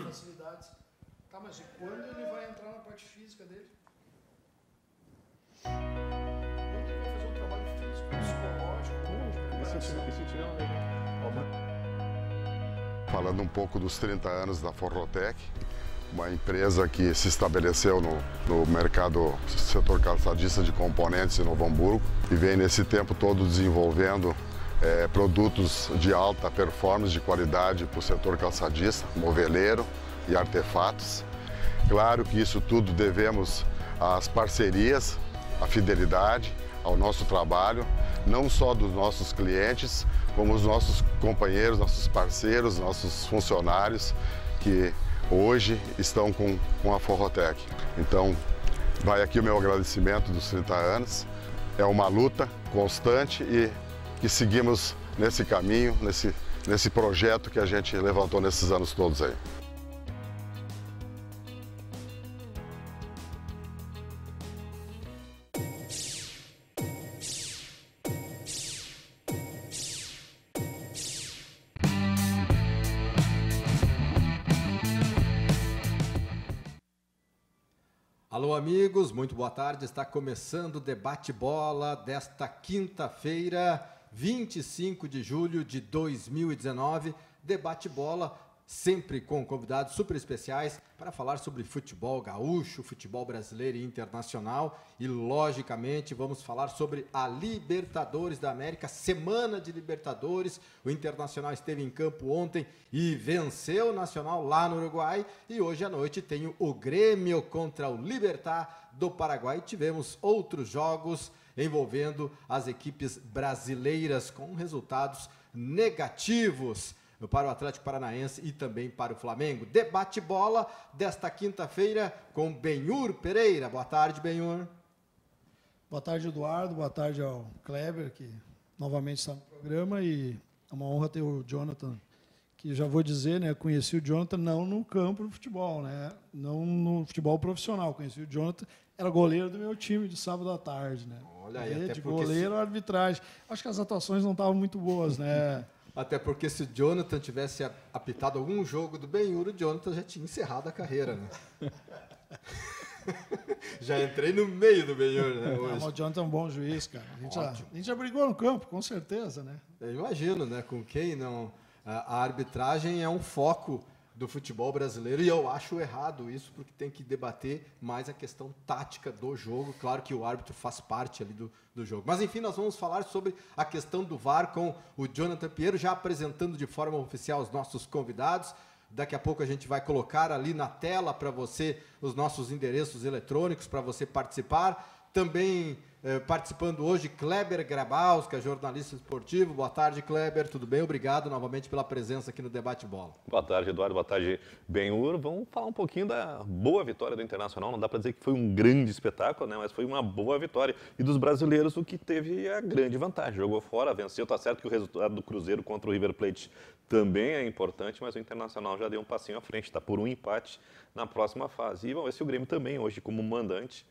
facilidades. Tá, mas e quando ele vai entrar na parte física dele? Quando ele vai fazer um trabalho físico, psicológico? Falando um pouco dos 30 anos da Forrotec, uma empresa que se estabeleceu no mercado setor calçadista de componentes em Novo Hamburgo e vem nesse tempo todo desenvolvendo produtos de alta performance, de qualidade para o setor calçadista, moveleiro e artefatos. Claro que isso tudo devemos às parcerias, à fidelidade, ao nosso trabalho, não só dos nossos clientes, como os nossos companheiros, nossos parceiros, nossos funcionários que hoje estão com a Forrotec. Então, vai aqui o meu agradecimento dos 30 anos. É uma luta constante e que seguimos nesse caminho, nesse projeto que a gente levantou nesses anos todos aí. Alô, amigos, muito boa tarde. Está começando o Debate Bola desta quinta-feira, 25 de julho de 2019. Debate Bola, sempre com convidados super especiais para falar sobre futebol gaúcho, futebol brasileiro e internacional. E, logicamente, vamos falar sobre a Libertadores da América, semana de Libertadores. O Internacional esteve em campo ontem e venceu o Nacional lá no Uruguai. E hoje à noite tem o Grêmio contra o Libertad do Paraguai. Tivemos outros jogos envolvendo as equipes brasileiras com resultados negativos para o Atlético Paranaense e também para o Flamengo. Debate Bola desta quinta-feira com Benhur Pereira. Boa tarde, Benhur. Boa tarde, Eduardo. Boa tarde ao Kleber, que novamente está no programa. E é uma honra ter o Jonathan, que já vou dizer, né? Conheci o Jonathan não no campo do futebol, né? Não no futebol profissional. Conheci o Jonathan, era goleiro do meu time de sábado à tarde, né? Olha aí, até de goleiro, arbitragem. Acho que as atuações não estavam muito boas, né? Até porque se o Jonathan tivesse apitado algum jogo do Benhur, o Jonathan já tinha encerrado a carreira, né? Já entrei no meio do Benhur, né, hoje. O Jonathan é um bom juiz, cara. A gente já brigou no campo, com certeza, né? Eu imagino, né? Com quem não... A arbitragem é um foco do futebol brasileiro e eu acho errado isso, porque tem que debater mais a questão tática do jogo. Claro que o árbitro faz parte ali do jogo. Mas, enfim, nós vamos falar sobre a questão do VAR com o Jonathan Pinheiro, já apresentando de forma oficial os nossos convidados. Daqui a pouco a gente vai colocar ali na tela para você os nossos endereços eletrônicos para você participar. Também participando hoje, Kleber Grabowska, jornalista esportivo. Boa tarde, Kleber. Tudo bem? Obrigado novamente pela presença aqui no Debate Bola. Boa tarde, Eduardo. Boa tarde, Benhur. Vamos falar um pouquinho da boa vitória do Internacional. Não dá para dizer que foi um grande espetáculo, né? Mas foi uma boa vitória. E dos brasileiros, o que teve a grande vantagem. Jogou fora, venceu. Tá certo que o resultado do Cruzeiro contra o River Plate também é importante, mas o Internacional já deu um passinho à frente. Está por um empate na próxima fase. E vamos ver se o Grêmio também, hoje, como mandante,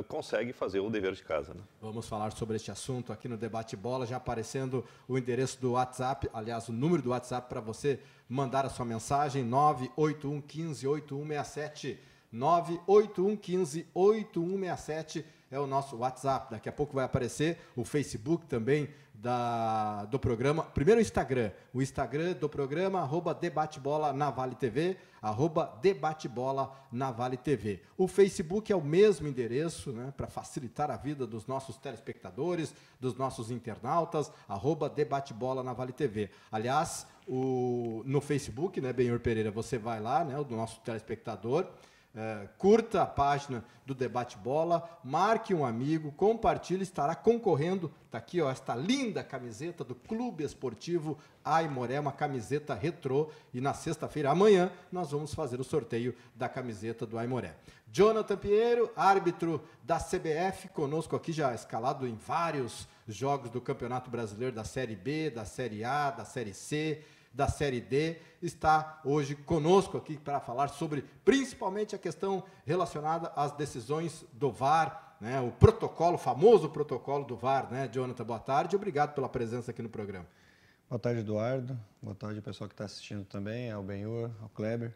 consegue fazer o dever de casa, né? Vamos falar sobre este assunto aqui no Debate Bola, já aparecendo o endereço do WhatsApp, aliás, o número do WhatsApp para você mandar a sua mensagem, 981 15 8167, 981 15 8167 é o nosso WhatsApp. Daqui a pouco vai aparecer o Facebook também do programa. Primeiro o Instagram do programa, @debatebola na Vale TV, @debatebola na Vale TV. O Facebook é o mesmo endereço, né, para facilitar a vida dos nossos telespectadores, dos nossos internautas, @debatebola na Vale TV. Aliás, no Facebook, né, Benhur Pereira, você vai lá, né, o nosso telespectador, curta a página do Debate Bola, marque um amigo, compartilhe, estará concorrendo. Está aqui, ó, esta linda camiseta do Clube Esportivo Aimoré, uma camiseta retrô. E na sexta-feira, amanhã, nós vamos fazer o sorteio da camiseta do Aimoré. Jonathan Pinheiro, árbitro da CBF, conosco aqui, já escalado em vários jogos do Campeonato Brasileiro, da Série B, da Série A, da Série C, da Série D, está hoje conosco aqui para falar sobre principalmente a questão relacionada às decisões do VAR, né, o protocolo, o famoso protocolo do VAR, né, Jonathan? Boa tarde, obrigado pela presença aqui no programa. Boa tarde, Eduardo. Boa tarde, pessoal que está assistindo também, ao Benhur, ao Kleber.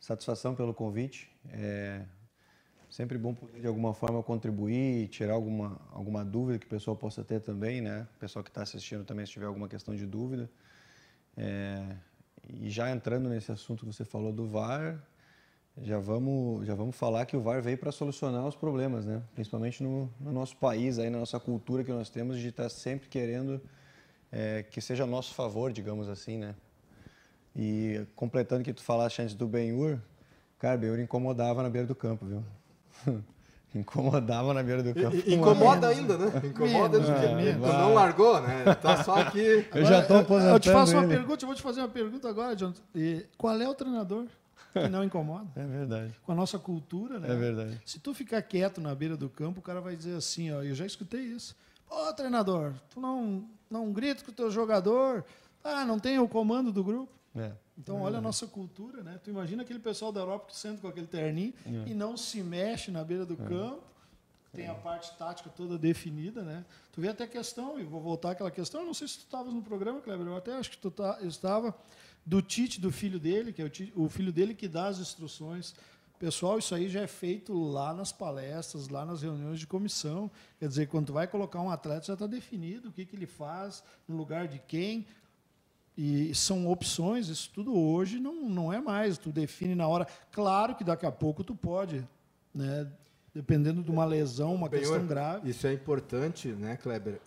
Satisfação pelo convite. Sempre bom poder, de alguma forma, contribuir, tirar alguma dúvida que o pessoal possa ter também, né? O pessoal que está assistindo também, se tiver alguma questão de dúvida. E já entrando nesse assunto que você falou do VAR, já vamos falar que o VAR veio para solucionar os problemas, né? Principalmente no nosso país, aí, na nossa cultura que nós temos de estar sempre querendo que seja a nosso favor, digamos assim, né? E completando o que tu falaste antes do Ben-Hur, cara, Ben-Hur incomodava na beira do campo, viu? Incomodava na beira do campo. Incomoda ainda, né? Incomoda de que não largou, né? Tá só aqui. Eu já estou aposentando. Eu te faço uma pergunta, eu vou te fazer uma pergunta agora, Jonathan. Qual é o treinador que não incomoda? É verdade. Com a nossa cultura, né? É verdade. Se tu ficar quieto na beira do campo, o cara vai dizer assim, ó, eu já escutei isso. Pô, treinador, tu não grita com o teu jogador, não tem o comando do grupo. Então, olha a nossa cultura, né? Tu imagina aquele pessoal da Europa que senta com aquele terninho e não se mexe na beira do campo, tem a parte tática toda definida, né? Tu vê até a questão, e vou voltar àquela questão, eu não sei se tu estavas no programa, Kleber, eu até acho que tu estava, do Tite, do filho dele, que é o filho dele que dá as instruções. Pessoal, isso aí já é feito lá nas palestras, lá nas reuniões de comissão. Quer dizer, quando tu vai colocar um atleta, já está definido o que ele faz, no lugar de quem. E são opções, isso tudo hoje não é mais, tu define na hora. Claro que daqui a pouco tu pode, né? Dependendo de uma lesão, uma questão grave. Isso é importante, né, Kleber?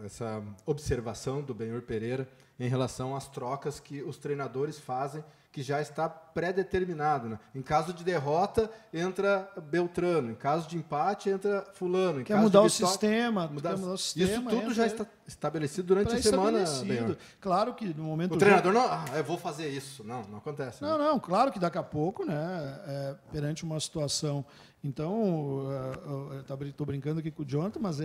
Essa observação do Benhur Pereira em relação às trocas que os treinadores fazem, que já está pré-determinado, né? Em caso de derrota, entra Beltrano. Em caso de empate, entra fulano. Em quer caso mudar de o sistema. Isso tudo já está estabelecido durante a semana, Benhur. Claro que no momento... O treinador não... eu vou fazer isso. Não acontece. Não, claro que daqui a pouco, né, perante uma situação... Então, estou brincando aqui com o Jonathan, mas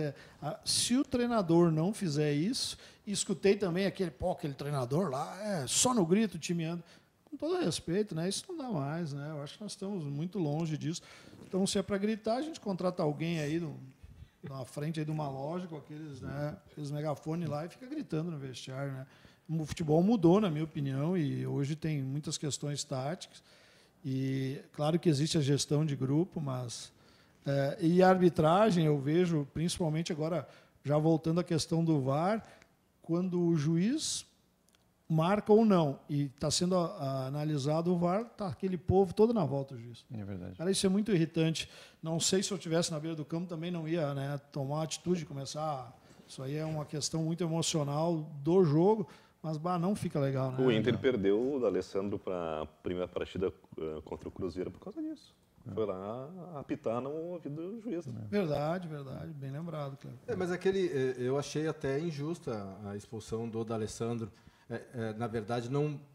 se o treinador não fizer isso, e escutei também aquele treinador lá, só no grito o time anda. Com todo respeito, né, isso não dá mais, né? Eu acho que nós estamos muito longe disso. Então, se é para gritar, a gente contrata alguém aí na frente aí de uma loja com aqueles megafones lá e fica gritando no vestiário, né? O futebol mudou, na minha opinião, e hoje tem muitas questões táticas. E claro que existe a gestão de grupo, mas e a arbitragem eu vejo, principalmente agora, já voltando à questão do VAR, quando o juiz marca ou não e está sendo analisado o VAR, está aquele povo todo na volta do juiz. É verdade. Cara, isso é muito irritante. Não sei se eu estivesse na beira do campo também não ia, né, tomar uma atitude, começar. Isso aí é uma questão muito emocional do jogo. Mas não fica legal, né? O Inter perdeu o D'Alessandro para a primeira partida contra o Cruzeiro por causa disso. Foi lá apitar no ouvido do juiz. Né? Verdade. Bem lembrado, Cleber. Mas eu achei até injusta a expulsão do D'Alessandro. Na verdade,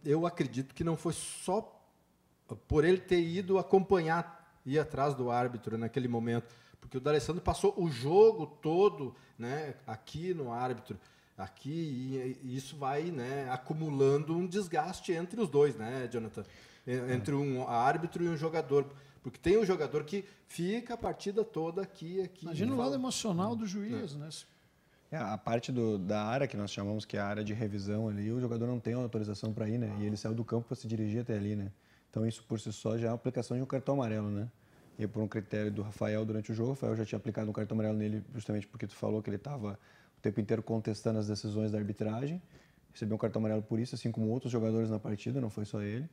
eu acredito que não foi só por ele ter ido ir atrás do árbitro naquele momento. Porque o D'Alessandro passou o jogo todo, né, aqui no árbitro. Aqui, e isso vai, né, acumulando um desgaste entre os dois, né, Jonathan? Entre um árbitro e um jogador. Porque tem um jogador que fica a partida toda aqui. Imagina o lado emocional do juiz, né? A parte da área que nós chamamos que é a área de revisão ali, o jogador não tem autorização para ir, né? E ele saiu do campo para se dirigir até ali, né? Então isso por si só já é a aplicação de um cartão amarelo, né? E por um critério do Rafael durante o jogo, o Rafael já tinha aplicado um cartão amarelo nele justamente porque tu falou que ele estava o tempo inteiro contestando as decisões da arbitragem, recebeu um cartão amarelo por isso, assim como outros jogadores na partida, não foi só ele.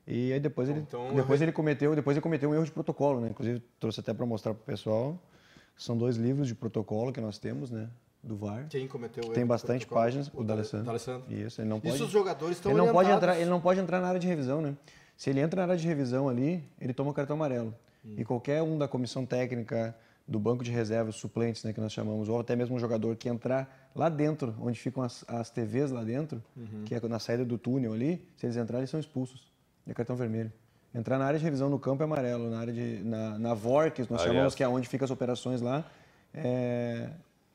E aí depois ele cometeu um erro de protocolo, né? Inclusive trouxe até para mostrar para o pessoal, são 2 livros de protocolo que nós temos, né? Do VAR. Quem cometeu o erro? Tem bastante páginas, o D'Alessandro. Isso, ele não pode. Isso os jogadores estão ele não pode entrar na área de revisão, né? Se ele entra na área de revisão ali, ele toma cartão amarelo. E qualquer um da comissão técnica, do banco de reservas, suplentes, né, que nós chamamos, ou até mesmo um jogador que entrar lá dentro, onde ficam as TVs lá dentro, que é na saída do túnel ali, se eles entrarem, eles são expulsos. É cartão vermelho. Entrar na área de revisão no campo é amarelo, na VOR, que nós chamamos, que é onde ficam as operações lá,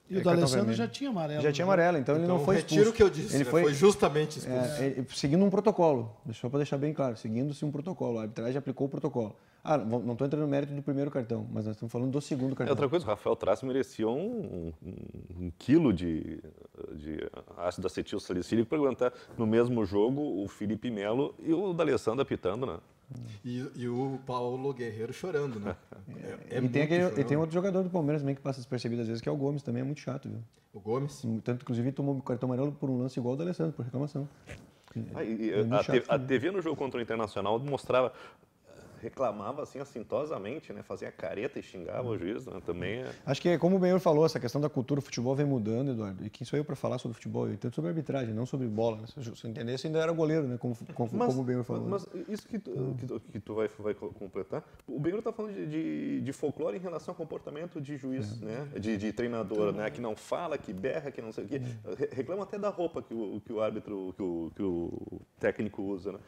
E o D'Alessandro já tinha amarelo. Já tinha amarelo, então ele não foi expulso. Retiro o que eu disse, ele foi justamente expulso. Seguindo um protocolo, só para deixar bem claro, seguindo-se um protocolo, a arbitragem aplicou o protocolo. Não estou entrando no mérito do primeiro cartão, mas nós estamos falando do segundo cartão. Outra coisa, o Rafael Traço merecia um quilo de ácido acetil salicílico para aguentar no mesmo jogo o Felipe Melo e o D'Alessandro apitando, né? E o Paulo Guerreiro chorando, né? E tem outro jogador do Palmeiras também que passa despercebido às vezes, que é o Gomes, também é muito chato, viu? O Gomes? Tanto, inclusive, tomou o cartão amarelo por um lance igual ao do Alessandro, por reclamação. A TV no jogo contra o Internacional mostrava, reclamava assim assintosamente, né? Fazia careta e xingava o juiz, né? Também Acho que, como o Benhur falou, essa questão da cultura do futebol vem mudando, Eduardo. E quem sou eu para falar sobre futebol? Eu entendo sobre arbitragem, não sobre bola. Né? Se eu entendesse, ainda era goleiro, né? Como o Benhur falou. Mas isso que tu vai completar, o Benhur está falando de folclore em relação ao comportamento de juiz, né? De treinador, né? Que não fala, que berra, que não sei o quê. Reclama até da roupa que o árbitro, que o técnico usa, né?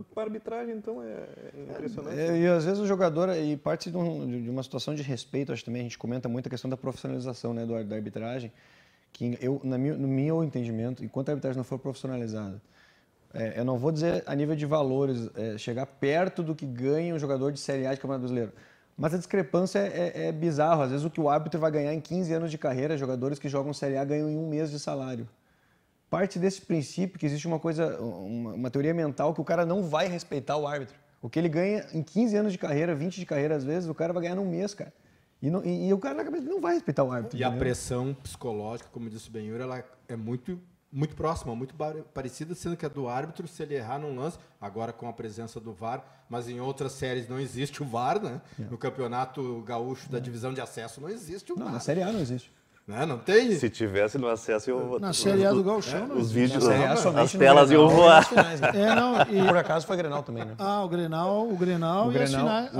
Com a arbitragem, então, é impressionante. E às vezes o jogador, e parte de uma situação de respeito, acho também, a gente comenta muito a questão da profissionalização, né, da arbitragem, que no meu entendimento, enquanto a arbitragem não for profissionalizada, eu não vou dizer a nível de valores, chegar perto do que ganha um jogador de Série A de Campeonato Brasileiro, mas a discrepância é bizarra. Às vezes o que o árbitro vai ganhar em 15 anos de carreira, jogadores que jogam Série A ganham em um mês de salário. Parte desse princípio que existe uma teoria mental que o cara não vai respeitar o árbitro. O que ele ganha em 15 anos de carreira, 20 de carreira às vezes, o cara vai ganhar num mês, cara. E o cara na cabeça não vai respeitar o árbitro. E entendeu? A pressão psicológica, como disse o Benhur, ela é muito próxima, muito parecida, sendo que a do árbitro, se ele errar num lance, agora com a presença do VAR, mas em outras séries não existe o VAR, né? No Campeonato Gaúcho da Divisão de Acesso não existe o VAR. Não, na Série A não existe. Não tem? Se tivesse no acesso, eu... Na Série A do Gauchão, os vídeos, as telas iam voar. Por acaso foi Grenal também, né? O Grenal e as finais.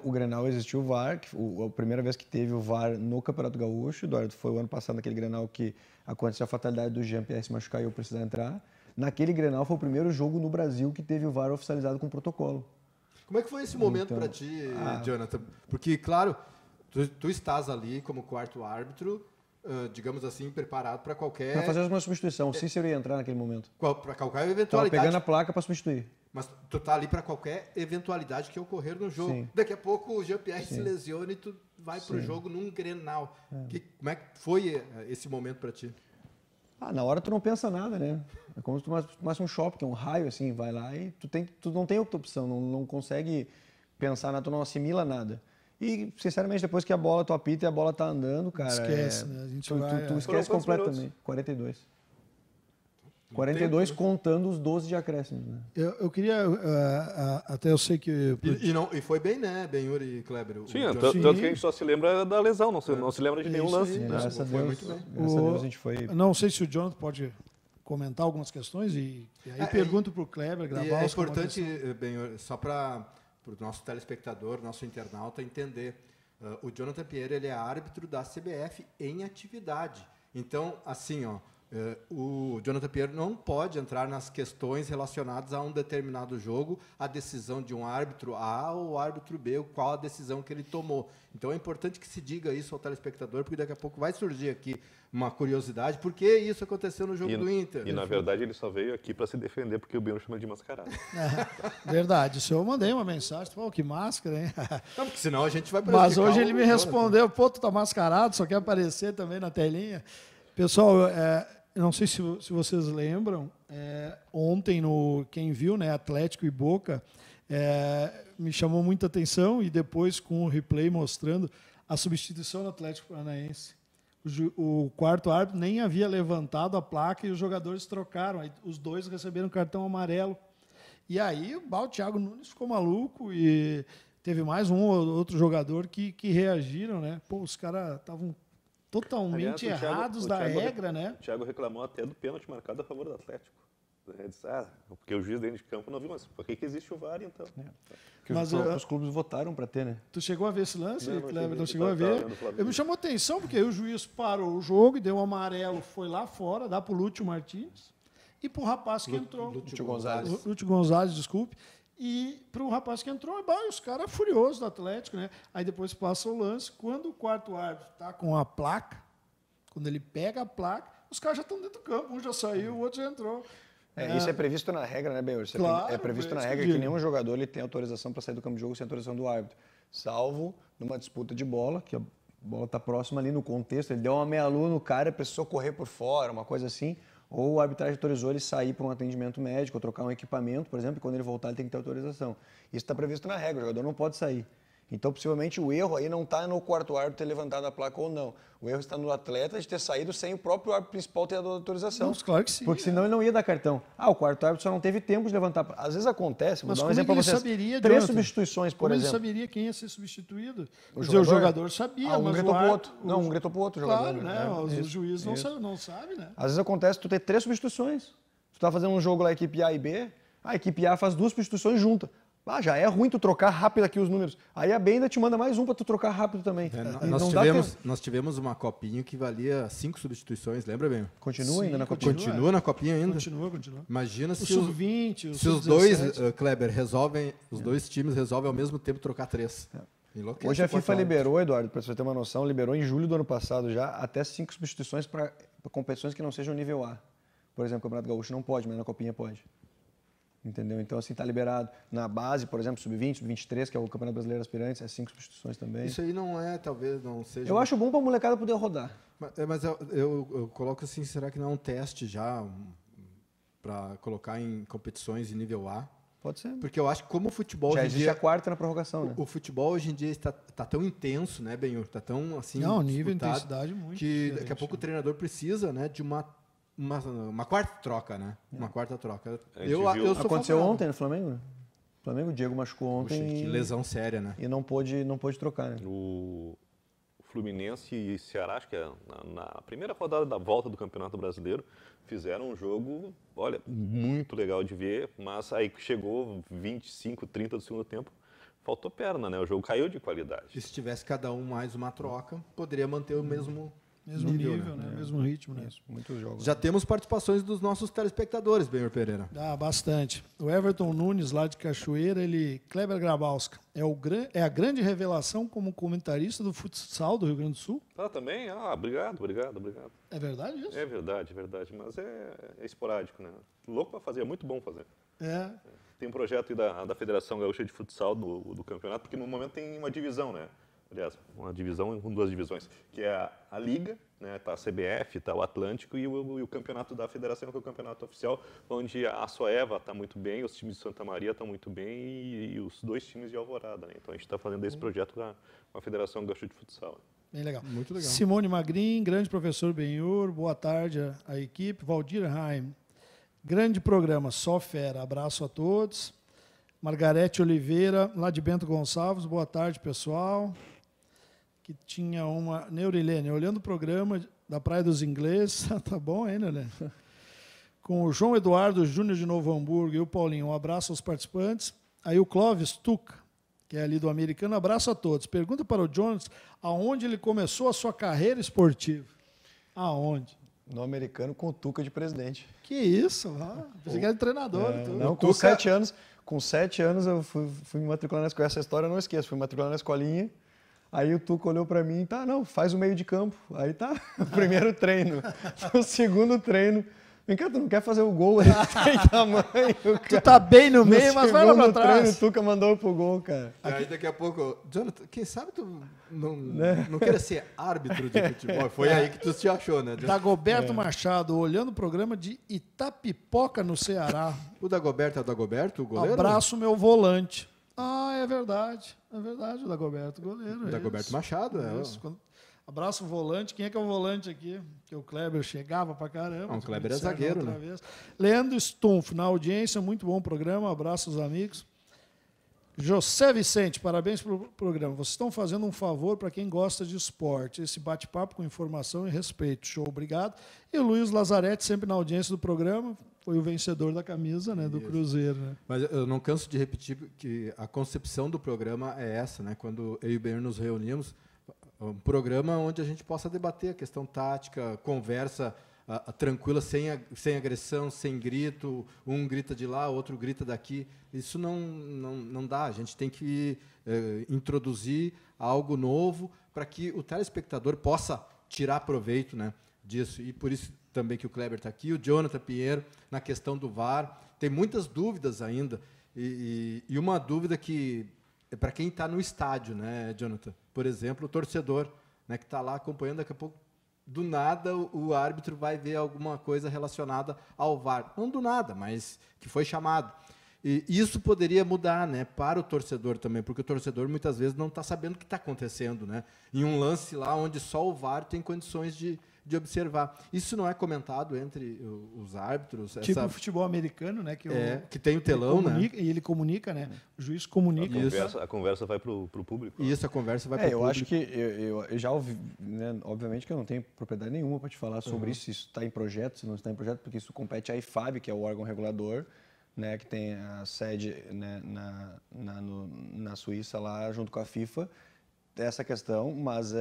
O Grenal existiu o VAR, a primeira vez que teve o VAR no Campeonato Gaúcho, Eduardo, foi o ano passado, naquele Grenal que aconteceu a fatalidade do Jean-Pierre se machucar e eu precisar entrar. Naquele Grenal foi o primeiro jogo no Brasil que teve o VAR oficializado com protocolo. Como é que foi esse momento para ti, Jonathan? Porque, claro, tu estás ali como quarto árbitro, digamos assim, preparado para qualquer... Para fazer uma substituição. O Cícero ia entrar naquele momento. Para qualquer eventualidade. Estava pegando a placa para substituir. Mas tu tá ali para qualquer eventualidade que ocorrer no jogo. Sim. Daqui a pouco o Jean-Pierre se lesiona e tu vai para o jogo num Grenal. Como é que foi esse momento para ti? Na hora tu não pensa nada, né? É como se tu tomasse um choque, que é um raio, assim, vai lá e tu não tem outra opção, não consegue pensar nada, tu não assimila nada. E, sinceramente, depois que a bola tu apita e a bola tá andando, cara... Esquece, né? A gente tu esquece completamente. Minutos? 42. 42 contando os 12 de acréscimos, né? Eu queria... até eu sei que... E foi bem, né, Benhur e Kleber? Sim, tanto que a gente só se lembra da lesão, não se lembra de nenhum lance. Né? Graças a Deus, muito bem. Graças a Deus a gente foi... Não sei se o Jonathan pode comentar algumas questões e aí pergunto para o Kleber gravar. É importante, Benhur, só para o nosso telespectador, nosso internauta entender, o Jonathan Pierre, ele é árbitro da CBF em atividade. Então, assim, o Jonathan Pierre não pode entrar nas questões relacionadas a um determinado jogo, a decisão de um árbitro A ou árbitro B, qual a decisão que ele tomou. Então é importante que se diga isso ao telespectador, porque daqui a pouco vai surgir aqui uma curiosidade, por que isso aconteceu no jogo do Inter? E na verdade ele só veio aqui para se defender, porque o Benhur chama de mascarado. Verdade, isso eu mandei uma mensagem, que máscara, hein? Não, porque senão a gente vai Mas hoje ele me respondeu, tu tá mascarado, só quer aparecer também na telinha. Pessoal, não sei se vocês lembram, ontem, quem viu, né, Atlético e Boca, me chamou muita atenção e depois com o replay mostrando a substituição do Atlético Paranaense. O quarto árbitro nem havia levantado a placa e os jogadores trocaram. Aí, os dois receberam cartão amarelo. E aí o Thiago Nunes ficou maluco e teve mais um ou outro jogador que reagiram, né? Os caras estavam totalmente errados da regra, né? O Thiago reclamou até do pênalti marcado a favor do Atlético. Ele disse, porque o juiz dentro de campo não viu, mas por que existe o VAR, então? Mas os clubes votaram para ter, né? Tu chegou a ver esse lance, Kleber? Não chegou a ver? Me chamou atenção, porque aí o juiz parou o jogo e deu um amarelo, foi lá fora, dá pro Lúcio Martins e pro rapaz que entrou. Lúcio Gonzalez, desculpe. E para o rapaz que entrou, os caras furiosos do Atlético, né? Aí depois passa o lance, quando o quarto árbitro está com a placa, quando ele pega a placa, os caras já estão dentro do campo, um já saiu, o outro já entrou. Isso é previsto na regra, né, Benhur? Claro, é previsto na regra que nenhum jogador ele tem autorização para sair do campo de jogo sem autorização do árbitro, salvo numa disputa de bola, que a bola está próxima ali no contexto, ele deu uma meia-lua no cara, precisou correr por fora, uma coisa assim. Ou a arbitragem autorizou ele sair para um atendimento médico, ou trocar um equipamento, por exemplo, e quando ele voltar ele tem que ter autorização. Isso está previsto na regra, o jogador não pode sair. Então, possivelmente, o erro aí não está no quarto árbitro ter levantado a placa ou não. O erro está no atleta de ter saído sem o próprio árbitro principal ter dado autorização. Não, claro que sim. Porque senão ele não ia dar cartão. O quarto árbitro só não teve tempo de levantar. Às vezes acontece, vou dar um exemplo para vocês. Saberia, 3 Jonathan? substituições, por Como exemplo. ele saberia quem ia ser substituído? O jogador sabia, um mas gritou o pro ar- outro. Não, um gritou pro outro Claro, jogador. né? O Isso, juiz isso. não sabe, né? Às vezes acontece tu ter 3 substituições. Tu tá fazendo um jogo lá, a equipe A e B, a equipe A faz 2 substituições juntas. Já é ruim tu trocar rápido aqui os números. Aí a B ainda te manda mais um para tu trocar rápido também. Nós tivemos uma copinha que valia 5 substituições, lembra bem? Continua ainda na copinha? Continua na copinha ainda? Continua. Imagina O se sub-20, se os dois, Kleber, os dois times resolvem ao mesmo tempo trocar 3. Enlouquece Hoje a o quarto FIFA árbitro. liberou, Eduardo, para você ter uma noção, liberou em julho do ano passado já até 5 substituições para competições que não sejam nível A. Por exemplo, o Campeonato Gaúcho não pode, mas na copinha pode. Entendeu? Então, assim, está liberado. Na base, por exemplo, sub-20, sub-23, que é o Campeonato Brasileiro Aspirantes, é 5 substituições também. Isso aí não é, talvez não seja... Eu acho bom para a molecada poder rodar. Mas eu coloco assim, será que não é um teste já para colocar em competições em nível A? Pode ser. Porque eu acho que como o futebol Já hoje em existe dia... a quarta na prorrogação, né? O futebol hoje em dia está tão intenso, né, Benhur? Está tão assim Não, nível de disputado, intensidade muito que diferente, daqui a pouco o treinador precisa, né, de uma quarta troca, né? Uma quarta troca. Eu sou Aconteceu favorável. ontem no Flamengo, né? O Flamengo, o Diego machucou Puxa, ontem que lesão séria, né? e não pôde trocar, né? O Fluminense e Ceará, acho que é na primeira rodada da volta do Campeonato Brasileiro, fizeram um jogo, olha, muito legal de ver, mas aí chegou 25, 30 do segundo tempo, faltou perna, né? O jogo caiu de qualidade. E se tivesse cada um mais uma troca, poderia manter o mesmo nível, né? Mesmo ritmo, né? Isso, muitos jogos. Já temos participações dos nossos telespectadores, Benhur Pereira. Bastante. O Everton Nunes, lá de Cachoeira, Kleber Grabowska, é a grande revelação como comentarista do futsal do Rio Grande do Sul? Também? Obrigado. É verdade isso? É verdade, mas é esporádico, né? Louco para fazer, é muito bom fazer. Tem um projeto aí da Federação Gaúcha de Futsal do campeonato, porque no momento tem uma divisão, né? Aliás, uma divisão com 2 divisões, que é a Liga, né? Tá a CBF, tá o Atlântico e o campeonato da Federação, que é o campeonato oficial, onde a Soeva está muito bem, os times de Santa Maria estão muito bem e os 2 times de Alvorada, né? Então a gente está fazendo esse projeto com a Federação Gaúcha de Futsal. Bem legal. Muito legal. Simone Magrin, grande professor Benhur, boa tarde à equipe. Valdir Heim, grande programa, só fera, abraço a todos. Margarete Oliveira, lá de Bento Gonçalves, boa tarde, pessoal. Que tinha uma... Neurilene, olhando o programa da Praia dos Ingleses, tá bom, hein, Neurilene? Com o João Eduardo Júnior de Novo Hamburgo e o Paulinho, um abraço aos participantes. Aí o Clóvis Tuca, que é ali do Americano, abraço a todos. Pergunta para o Jonas aonde ele começou a sua carreira esportiva. Aonde? No Americano com o Tuca de presidente. Que isso? Pensei que era treinador. Não, com 7 anos. Com 7 anos eu fui me matricular na escola. Essa história eu não esqueço. Fui me matricular na escolinha. Aí o Tuca olhou pra mim, faz o meio de campo. Aí o primeiro treino. O segundo treino. Vem cá, tu não quer fazer o gol? Ele tem tamanho, Tu tá bem no meio, No mas vai lá pra segundo treino, trás. o Tuca mandou pro gol, cara. E aí daqui a pouco, Jonathan, quem sabe tu não queira ser árbitro de futebol? Foi aí que tu te achou, né, Jonathan? Dagoberto Machado, olhando o programa de Itapipoca, no Ceará. O Dagoberto é o Dagoberto, o goleiro? Abraço, meu volante. É verdade. É verdade, o Dagoberto, goleiro. O Dagoberto isso. Machado, Abraço, volante. Quem é que é o volante aqui? Que o Kleber chegava pra caramba. O Kleber é zagueiro, né? Vez. Leandro Stumpf, na audiência, muito bom programa. Abraço aos amigos. José Vicente, parabéns pelo programa. Vocês estão fazendo um favor para quem gosta de esporte. Esse bate-papo com informação e respeito. Show, obrigado. E o Luiz Lazarete, sempre na audiência do programa, foi o vencedor da camisa, né, do Cruzeiro. Né? Mas eu não canso de repetir que a concepção do programa é essa, né? Quando eu e o Benhur nos reunimos, um programa onde a gente possa debater a questão tática, conversa tranquila, sem agressão, sem grito, um grita de lá, outro grita daqui. Isso não dá. A gente tem que introduzir algo novo para que o telespectador possa tirar proveito, né, disso. E por isso também que o Kleber está aqui, o Jonathan Pinheiro, na questão do VAR. Tem muitas dúvidas ainda. E uma dúvida que é para quem está no estádio, né, Jonathan? Por exemplo, o torcedor, né, que está lá acompanhando, daqui a pouco do nada o árbitro vai ver alguma coisa relacionada ao VAR. Não do nada, mas que foi chamado. E isso poderia mudar, né, para o torcedor também, porque o torcedor muitas vezes não está sabendo o que está acontecendo, né? Em um lance lá onde só o VAR tem condições de observar. Isso não é comentado entre os árbitros? Tipo o futebol americano, né? Que tem o telão, né? E ele comunica, né? O juiz comunica. A conversa vai para o público. Isso, a conversa vai para o público. Eu acho que eu já ouvi, né, obviamente que eu não tenho propriedade nenhuma para te falar sobre isso, se isso está em projeto, se não está em projeto, porque isso compete à IFAB, que é o órgão regulador, né, que tem a sede, né, na Suíça, lá junto com a FIFA, essa questão, mas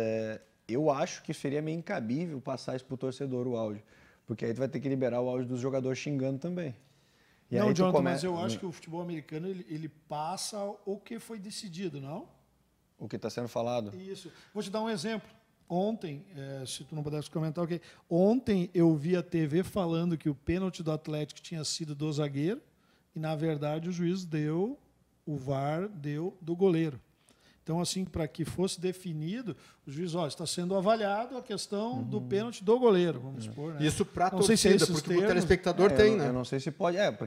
eu acho que seria meio incabível passar isso para o torcedor, o áudio, porque aí tu vai ter que liberar o áudio dos jogadores xingando também. E não, aí Jonathan, mas eu acho que o futebol americano ele passa o que foi decidido, não? O que está sendo falado. Isso. Vou te dar um exemplo. Ontem, se tu não pudesse comentar, ok. Ontem eu vi a TV falando que o pênalti do Atlético tinha sido do zagueiro e, na verdade, o juiz deu, o VAR deu do goleiro. Então, assim, para que fosse definido, o juiz, está sendo avaliado a questão do pênalti do goleiro, vamos supor. Né? Isso para a Não sei se é torcida, esses porque termos. o telespectador tem, né? Eu não sei se pode. Para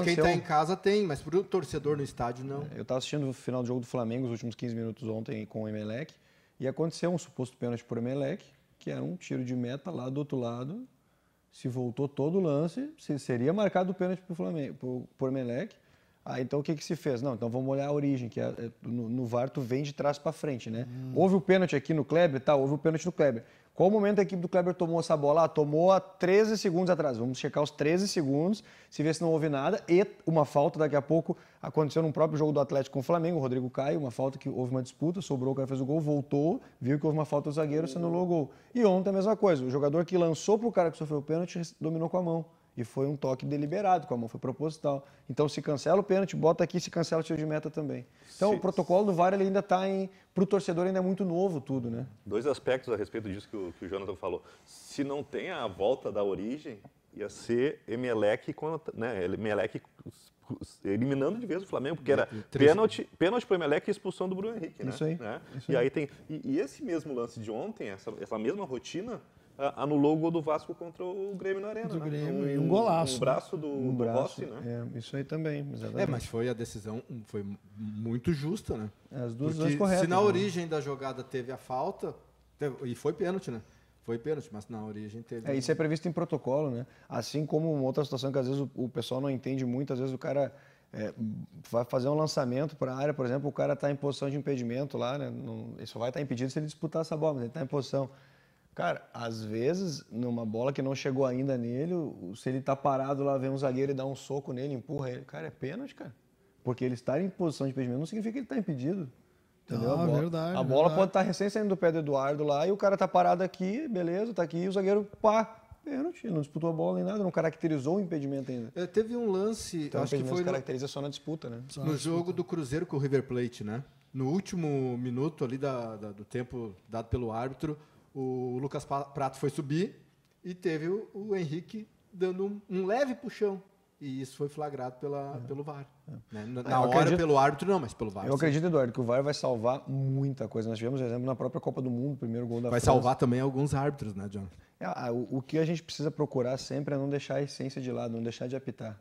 quem está em casa tem, mas para o torcedor no estádio não. Eu estava assistindo o final do jogo do Flamengo, os últimos 15 minutos ontem com o Emelec, e aconteceu um suposto pênalti por Emelec, que era um tiro de meta lá do outro lado. Se voltou todo o lance, seria marcado o pênalti para o Flamengo, por Emelec. Então o que se fez? Não, então vamos olhar a origem, que no VAR tu vem de trás para frente, né? Houve o pênalti aqui no Kleber, houve o pênalti no Kleber. Qual o momento a equipe do Kleber tomou essa bola? Tomou há 13 segundos atrás. Vamos checar os 13 segundos, se ver se não houve nada. E uma falta, daqui a pouco, aconteceu no próprio jogo do Atlético com o Flamengo, o Rodrigo Caio, uma falta que houve uma disputa, sobrou, o cara fez o gol, voltou, viu que houve uma falta do zagueiro, se anulou o gol. E ontem a mesma coisa, o jogador que lançou para o cara que sofreu o pênalti dominou com a mão. E foi um toque deliberado com a mão, foi proposital. Então, se cancela o pênalti, bota aqui, se cancela o tiro de meta também. Então, o protocolo do VAR ele ainda está para o torcedor ainda é muito novo tudo, né? Dois aspectos a respeito disso que o Jonathan falou. Se não tem a volta da origem, ia ser Emelec, né, Emelec eliminando de vez o Flamengo, porque era pênalti para o Emelec e expulsão do Bruno Henrique. Né? Isso aí. Né? Isso e aí. aí tem esse mesmo lance de ontem, essa mesma rotina, anulou o gol do Vasco contra o Grêmio na Arena. Do né? e um golaço. Um braço do Rossi, né? Isso aí também, exatamente. Mas foi a decisão, foi muito justa, né? As duas Porque corretas. se na origem da jogada teve a falta, e foi pênalti, né? Foi pênalti, mas na origem teve... Isso é previsto em protocolo, né? Assim como uma outra situação que às vezes o pessoal não entende muito, às vezes o cara vai fazer um lançamento para a área, por exemplo, o cara está em posição de impedimento lá, né? Ele só vai estar impedido se ele disputar essa bola, mas ele está em posição... Cara, às vezes, numa bola que não chegou ainda nele, se ele tá parado lá, vem um zagueiro e dá um soco nele, empurra ele. Cara, é pênalti, cara. Porque ele estar em posição de impedimento não significa que ele está impedido. Entendeu? Verdade. A bola pode estar recém saindo do pé do Eduardo lá e o cara tá parado aqui, beleza, tá aqui, e o zagueiro, pênalti. Não disputou a bola nem nada, não caracterizou o impedimento ainda. Teve um lance, Então, acho que foi caracteriza só na disputa, né? no jogo do Cruzeiro com o River Plate, né? No último minuto ali do tempo dado pelo árbitro, o Lucas Prato foi subir e teve o Henrique dando um leve puxão. E isso foi flagrado pelo VAR. Né? Na hora, pelo árbitro, não, mas pelo VAR. Eu acredito, Eduardo, que o VAR vai salvar muita coisa. Nós tivemos exemplo na própria Copa do Mundo, primeiro gol da Vai França. salvar também alguns árbitros, né, John? O que a gente precisa procurar sempre é não deixar a essência de lado, não deixar de apitar.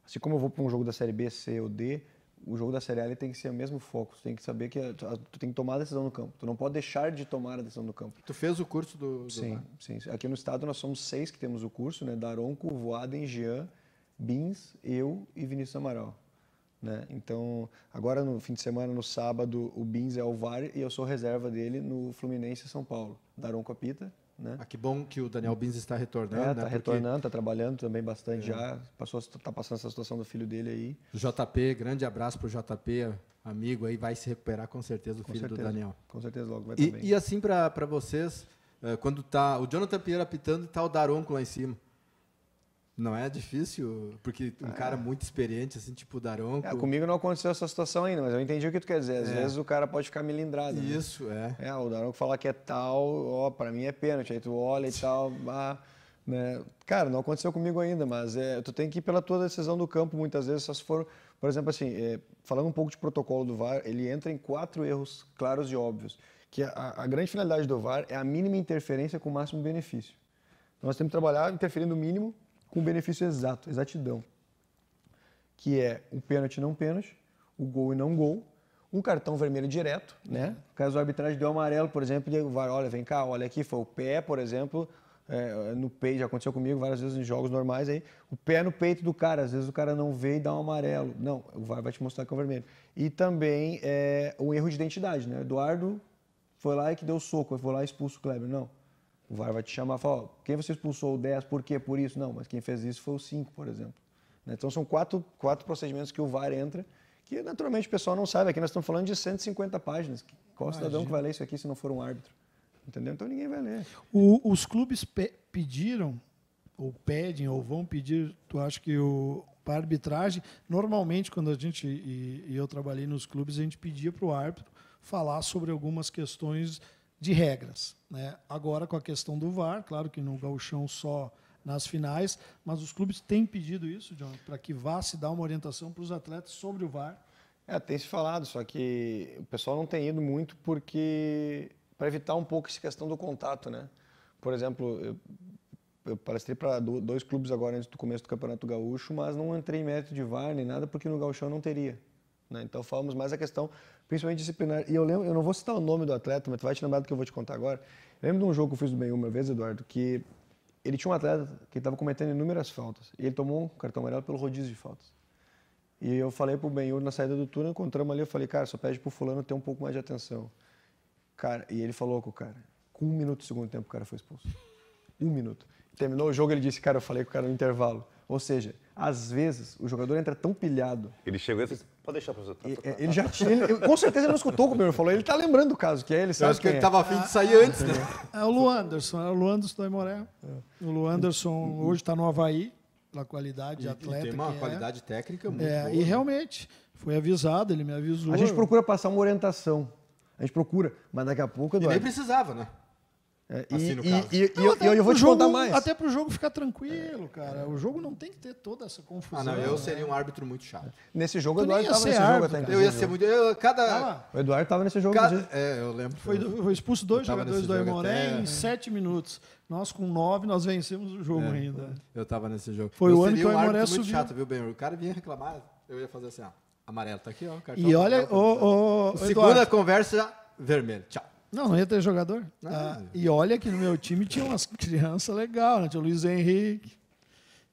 Assim como eu vou para um jogo da Série B, C ou D, o jogo da Série A ele tem que ser o mesmo foco. Tu tem que saber que tu tem que tomar a decisão no campo. Tu não pode deixar de tomar a decisão no campo. Tu fez o curso do Sim, VAR? sim. Aqui no estado nós somos 6 que temos o curso, né? Daronco, Voaden, Jean, Bins, eu e Vinícius Amaral. Né? Então, agora no fim de semana, no sábado, o Bins é o VAR e eu sou reserva dele no Fluminense São Paulo. Daronco apita. Né? Que bom que o Daniel Bins está retornando. Está retornando, está trabalhando também bastante já. Está passando essa situação do filho dele aí. JP, grande abraço para o JP, amigo aí, vai se recuperar com certeza do Daniel. Com certeza logo vai estar bem. E assim para vocês, quando tá o Jonathan Pinheiro apitando e tá o Daronco lá em cima. Não é difícil? Porque um cara muito experiente, assim, tipo o Daronco... Comigo não aconteceu essa situação ainda, mas eu entendi o que tu quer dizer. Às vezes o cara pode ficar melindrado. Isso, né? O Daronco fala que é tal, para mim é pênalti. Aí tu olha e tal, né? Cara, não aconteceu comigo ainda, mas tu tem que ir pela tua decisão do campo, muitas vezes, só se for... Por exemplo, assim, falando um pouco de protocolo do VAR, ele entra em 4 erros claros e óbvios, que a grande finalidade do VAR é a mínima interferência com o máximo benefício. Então, nós temos que trabalhar interferindo o mínimo com o benefício exato, exatidão. Que é um pênalti não pênalti, o gol e não gol, um cartão vermelho direto, né? Caso a arbitragem deu amarelo, por exemplo, e o VAR, olha, vem cá, olha aqui, foi o pé, por exemplo, no peito, já aconteceu comigo várias vezes em jogos normais aí, o pé no peito do cara, às vezes o cara não vê e dá um amarelo. Não, o VAR vai te mostrar que é o vermelho. E também um erro de identidade, né? Eduardo foi lá e que deu soco, foi lá e expulsa o Kleber. Não. O VAR vai te chamar e falar, ó, quem você expulsou o 10, por quê? Por isso? Não, mas quem fez isso foi o 5, por exemplo. Então são quatro procedimentos que o VAR entra, que naturalmente o pessoal não sabe. Aqui nós estamos falando de 150 páginas. Qual cidadão que vai ler isso aqui se não for um árbitro? Entendeu? Então ninguém vai ler. Os clubes pediram, ou pedem, ou vão pedir, tu acha que para a arbitragem, normalmente quando a gente, e eu trabalhei nos clubes, a gente pedia para o árbitro falar sobre algumas questões de regras, né? Agora com a questão do VAR, claro que no gauchão só nas finais, mas os clubes têm pedido isso, John, para que vá se dar uma orientação para os atletas sobre o VAR. Tem se falado, só que o pessoal não tem ido muito porque para evitar um pouco essa questão do contato, né? Por exemplo, eu palestrei para 2 clubes agora antes do começo do Campeonato Gaúcho, mas não entrei em mérito de VAR nem nada porque no gauchão não teria, né? Então falamos mais a questão principalmente disciplinar. E eu não vou citar o nome do atleta, mas tu vai te lembrar do que eu vou te contar agora. Eu lembro de um jogo que eu fiz do Benhur uma vez, Eduardo, que ele tinha um atleta que estava cometendo inúmeras faltas. E ele tomou um cartão amarelo pelo rodízio de faltas. E eu falei pro Benhur na saída do túnel, encontramos ali, eu falei, cara, só pede pro fulano ter um pouco mais de atenção. Cara, e ele falou com o cara. Com 1 minuto do segundo tempo o cara foi expulso. 1 minuto. Terminou o jogo, ele disse, cara, eu falei com o cara no intervalo. Ou seja, às vezes o jogador entra tão pilhado. Ele chegou e disse, pode deixar, professor. Ele já tinha. Com certeza ele não escutou o que o Benhur falou. Ele tá lembrando do caso, que é ele, sabe? Eu acho que ele estava a fim de sair antes, né? É o Luanderson, do Aimoré. O Luanderson hoje está no Avaí, pela qualidade de atleta. Tem uma qualidade técnica muito boa. E realmente, foi avisado, ele me avisou. A gente procura passar uma orientação. A gente procura, mas daqui a pouco, Eduardo... E nem precisava, né? Assim, no caso. Eu vou te contar mais. Até para o jogo ficar tranquilo, cara. O jogo não tem que ter toda essa confusão. Eu seria um árbitro muito chato. Nesse jogo, o Eduardo estava nesse jogo até. Eu ia ser muito... O Eduardo estava nesse jogo. Eu lembro. Foi expulso 2 jogadores do Aimoré em 7 minutos. Nós, com 9, nós vencemos o jogo ainda. Eu estava nesse jogo. Foi o ano que o Aimoré Aimoré subiu. subiu. Muito chato, viu, Benhur? O cara vinha reclamar, eu ia fazer assim, ó. Amarelo, tá aqui, ó. Cartão E olha, segunda conversa, vermelho. Tchau. Não ia ter jogador. E olha que no meu time tinha umas crianças legais, né? Tinha o Luiz Henrique,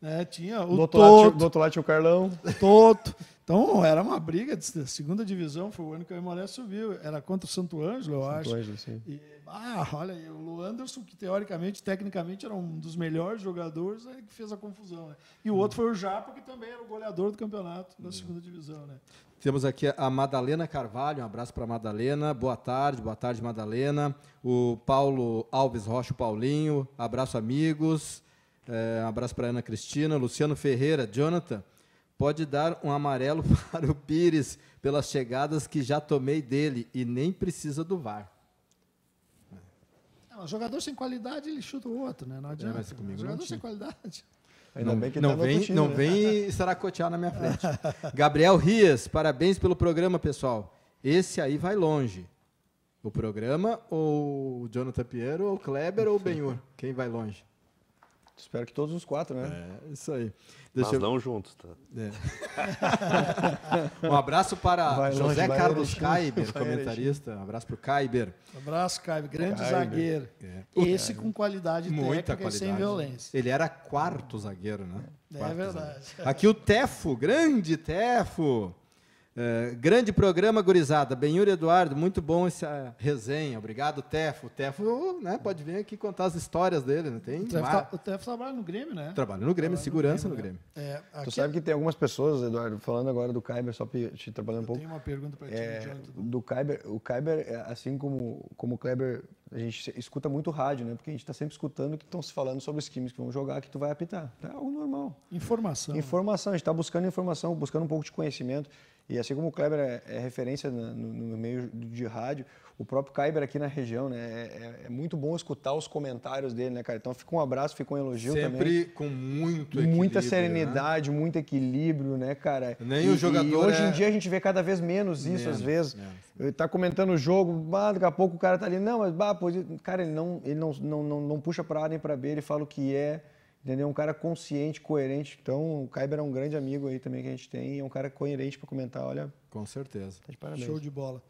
né? Tinha o Toto. Do outro lado tinha o Carlão. Toto. Então, era uma briga de segunda divisão, foi o ano que o Aimoré subiu. Era contra o Santo Ângelo, eu acho. Ângelo, sim. E, olha, o Luanderson, que teoricamente, tecnicamente, era um dos melhores jogadores, que fez a confusão. Né? E o outro foi o Japa, que também era o goleador do campeonato da segunda divisão. Né? Temos aqui a Madalena Carvalho, um abraço para a Madalena. Boa tarde, Madalena. O Paulo Alves Rocha, Paulinho, abraço, amigos. Um abraço para a Ana Cristina. Luciano Ferreira, Jonathan, pode dar um amarelo para o Pires pelas chegadas que já tomei dele e nem precisa do VAR. O jogador sem qualidade, ele chuta o outro, né? Não adianta. Mas comigo jogador sem qualidade. Ainda bem que não vem saracotear na minha frente. Gabriel Rias, parabéns pelo programa, pessoal. Esse aí vai longe. O programa ou o Jonathan Pinheiro, ou o Kleber ou o Benhur? Quem vai longe? Espero que todos os 4, né? Isso aí. Mas não juntos, tá? Um abraço para José Carlos Caiber, Caiber, comentarista. Um abraço para o Caiber. Um abraço, Caiber. Grande zagueiro. Esse com qualidade técnica e sem violência. Ele era 4º zagueiro, né? É verdade. Aqui o Tefo, grande Tefo. Grande programa, gurizada. Benhur Eduardo, muito bom essa resenha. Obrigado, Tefo. O Tefo, né, pode vir aqui contar as histórias dele. Não tem? O Tefo trabalha no Grêmio, né? Trabalha no Grêmio, segurança no Grêmio. Tu sabe que tem algumas pessoas, Eduardo, falando agora do Caiber, só para te trabalhar um pouco. Tem uma pergunta para ti, do Caiber. O Caiber, assim como o Kleber, a gente escuta muito rádio, né? Porque a gente está sempre escutando que estão se falando sobre os times que vão jogar, que tu vai apitar. É algo normal. Informação. A gente está buscando informação, buscando um pouco de conhecimento. E assim como o Kleber é referência no meio de rádio, o próprio Kaiber aqui na região, né? É muito bom escutar os comentários dele, né, cara? Então fica um abraço, fica um elogio também. Sempre com muito equilíbrio, muita serenidade, né? Muito equilíbrio, né, cara? Nem o jogador e hoje em dia a gente vê cada vez menos isso, às vezes. Ele tá comentando o jogo, daqui a pouco o cara tá ali, não, mas, cara, ele não puxa para A nem para B, ele fala o que é, entendeu? Um cara consciente, coerente. Então, o Kaiber é um grande amigo aí também que a gente tem, é um cara coerente para comentar, olha. Com certeza. Tá de parabéns. Show de bola.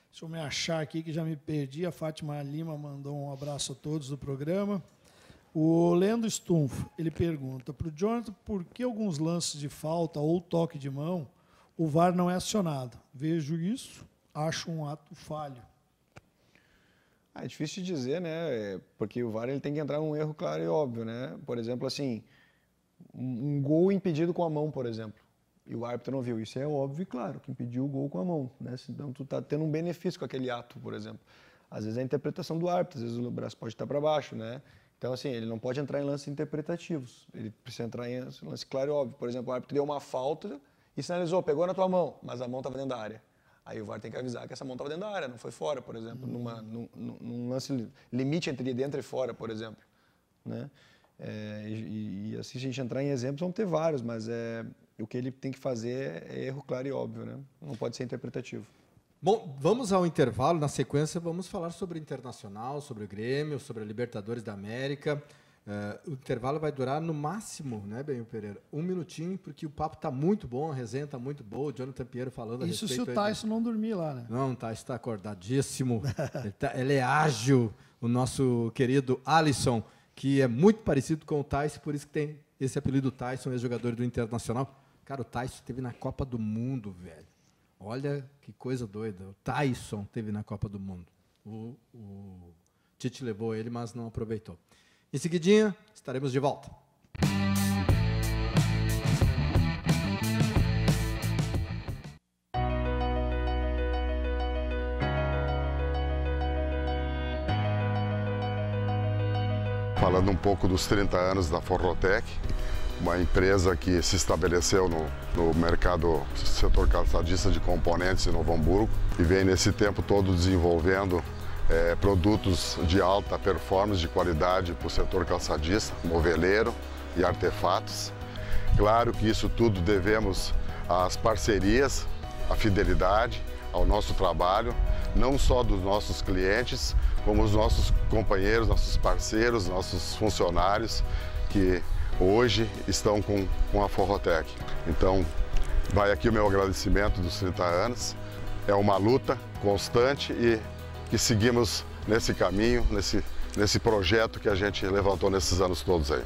Deixa eu me achar aqui que já me perdi. A Fátima Lima mandou um abraço a todos do programa. O Leandro Stunfo, ele pergunta para o Jonathan por que alguns lances de falta ou toque de mão o VAR não é acionado. Vejo isso, acho um ato falho. É difícil de dizer, né? Porque o VAR ele tem que entrar num erro claro e óbvio, né? Por exemplo, assim, um gol impedido com a mão, por exemplo. E o árbitro não viu. Isso é óbvio e claro, que impediu o gol com a mão, né? Então, tu tá tendo um benefício com aquele ato, por exemplo. Às vezes é a interpretação do árbitro, às vezes o braço pode estar para baixo, né? Então, assim, ele não pode entrar em lances interpretativos. Ele precisa entrar em lance claro e óbvio. Por exemplo, o árbitro deu uma falta e sinalizou, pegou na tua mão, mas a mão estava dentro da área. Aí o VAR tem que avisar que essa mão estava dentro da área, não foi fora, por exemplo. Num lance limite entre dentro e fora, por exemplo, né? E assim, se a gente entrar em exemplos, vamos ter vários, mas o que ele tem que fazer é erro claro e óbvio, né? Não pode ser interpretativo. Bom, vamos ao intervalo. Na sequência, vamos falar sobre o Internacional, sobre o Grêmio, sobre a Libertadores da América. O intervalo vai durar no máximo, né, Benho Pereira? 1 minutinho, porque o papo está muito bom, a resenha está muito boa, o Jonathan Pinheiro falando a respeito... Isso se o Tyson não dormir lá, né? Não, o Tyson está acordadíssimo, ele é ágil, o nosso querido Alisson, que é muito parecido com o Tyson, por isso que tem esse apelido Tyson, ex-jogador do Internacional. Cara, o Tyson esteve na Copa do Mundo, velho. Olha que coisa doida. O Tyson esteve na Copa do Mundo. O Tite levou ele, mas não aproveitou. Em seguidinha, estaremos de volta. Falando um pouco dos 30 anos da Forrotec, uma empresa que se estabeleceu no mercado setor calçadista de componentes em Novo Hamburgo e vem nesse tempo todo desenvolvendo produtos de alta performance, de qualidade para o setor calçadista, moveleiro e artefatos. Claro que isso tudo devemos às parcerias, à fidelidade, ao nosso trabalho, não só dos nossos clientes, como os nossos companheiros, nossos parceiros, nossos funcionários que hoje estão com a Forrotec. Então, vai aqui o meu agradecimento dos 30 anos. É uma luta constante e que seguimos nesse caminho, nesse projeto que a gente levantou nesses anos todos aí.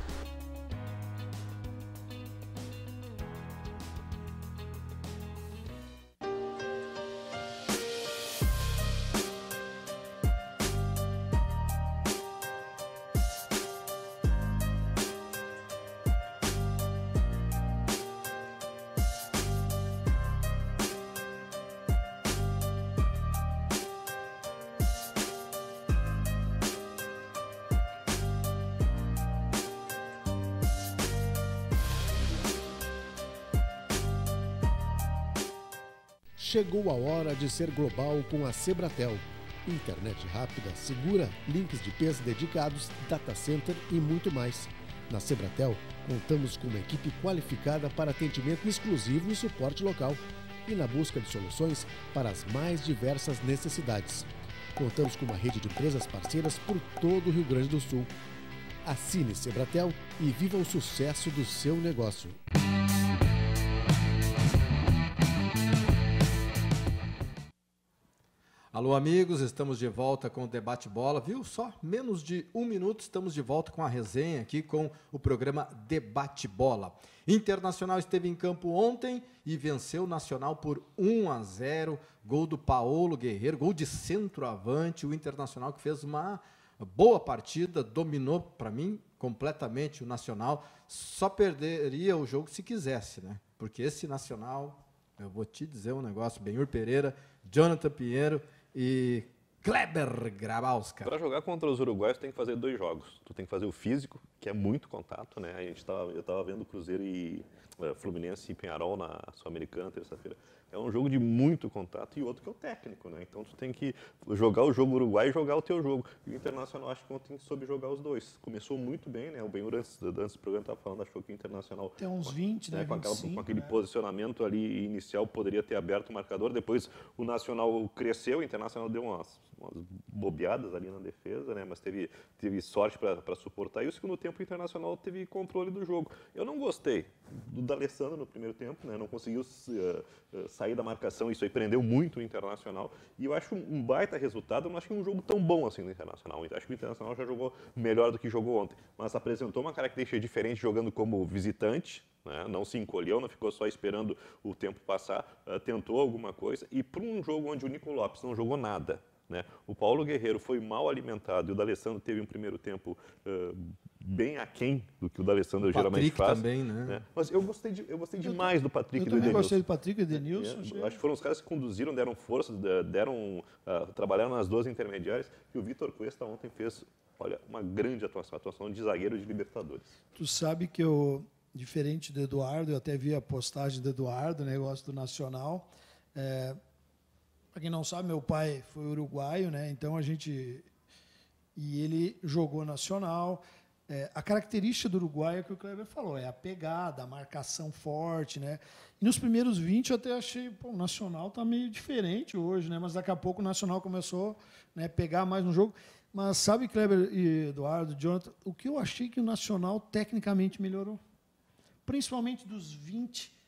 Chegou a hora de ser global com a Sebratel. Internet rápida, segura, links de peso dedicados, data center e muito mais. Na Sebratel, contamos com uma equipe qualificada para atendimento exclusivo e suporte local e na busca de soluções para as mais diversas necessidades. Contamos com uma rede de empresas parceiras por todo o Rio Grande do Sul. Assine Sebratel e viva o sucesso do seu negócio. Alô, amigos, estamos de volta com o Debate Bola, viu? Só menos de 1 minuto estamos de volta com a resenha aqui com o programa Debate Bola. Internacional esteve em campo ontem e venceu o Nacional por 1-0, gol do Paulo Guerreiro, gol de centroavante, o Internacional que fez uma boa partida, dominou, para mim, completamente o Nacional, só perderia o jogo se quisesse, né? Porque esse Nacional, eu vou te dizer um negócio, Benhur Pereira, Jonathan Pinheiro e Kleber Grabowska. Para jogar contra os uruguaios, tem que fazer 2 jogos. Tu tem que fazer o físico que é muito contato, né? Eu estava vendo Cruzeiro e Fluminense e Penharol na Sul-Americana, terça-feira. É um jogo de muito contato e outro que é o técnico, né? Então tu tem que jogar o jogo uruguai e jogar o teu jogo. E o Internacional acho que ontem soube jogar os dois. Começou muito bem, né? O Benhur antes do programa estava falando, achou que o Internacional... Tem uns 20, né? Com aquele posicionamento ali inicial poderia ter aberto o marcador. Depois o Nacional cresceu, o Internacional deu umas bobeadas ali na defesa, né? Mas teve sorte para suportar. E o segundo tempo o Internacional teve controle do jogo. Eu não gostei do D'Alessandro no primeiro tempo, né? Não conseguiu sair da marcação, isso aí prendeu muito o Internacional. E eu acho um baita resultado, eu não acho que um jogo tão bom assim no Internacional. Eu acho que o Internacional já jogou melhor do que jogou ontem, mas apresentou uma característica diferente jogando como visitante, né? Não se encolheu, não ficou só esperando o tempo passar, tentou alguma coisa. E para um jogo onde o Nico Lopes não jogou nada, né? O Paulo Guerreiro foi mal alimentado e o D'Alessandro teve um primeiro tempo bem aquém do que o D'Alessandro geralmente faz. Também, né? Mas eu gostei demais do Patrick e do Edenilson. Eu também gostei do Patrick e do Edenilson. Acho que foram os caras que conduziram, deram força, trabalharam nas duas intermediárias. E o Vitor Cuesta ontem fez, olha, uma grande atuação de zagueiro de Libertadores. Tu sabe que eu, diferente do Eduardo, eu até vi a postagem do Eduardo, negócio do Nacional. Para quem não sabe, meu pai foi uruguaio, né? Então e ele jogou Nacional. A característica do uruguaio é que o Kleber falou, é a pegada, a marcação forte, né? E nos primeiros 20 eu até achei, o Nacional está meio diferente hoje, né? Mas daqui a pouco o Nacional começou, né, a pegar mais no jogo. Mas sabe, Kleber e Eduardo, Jonathan, o que eu achei que o Nacional tecnicamente melhorou? Principalmente dos 20.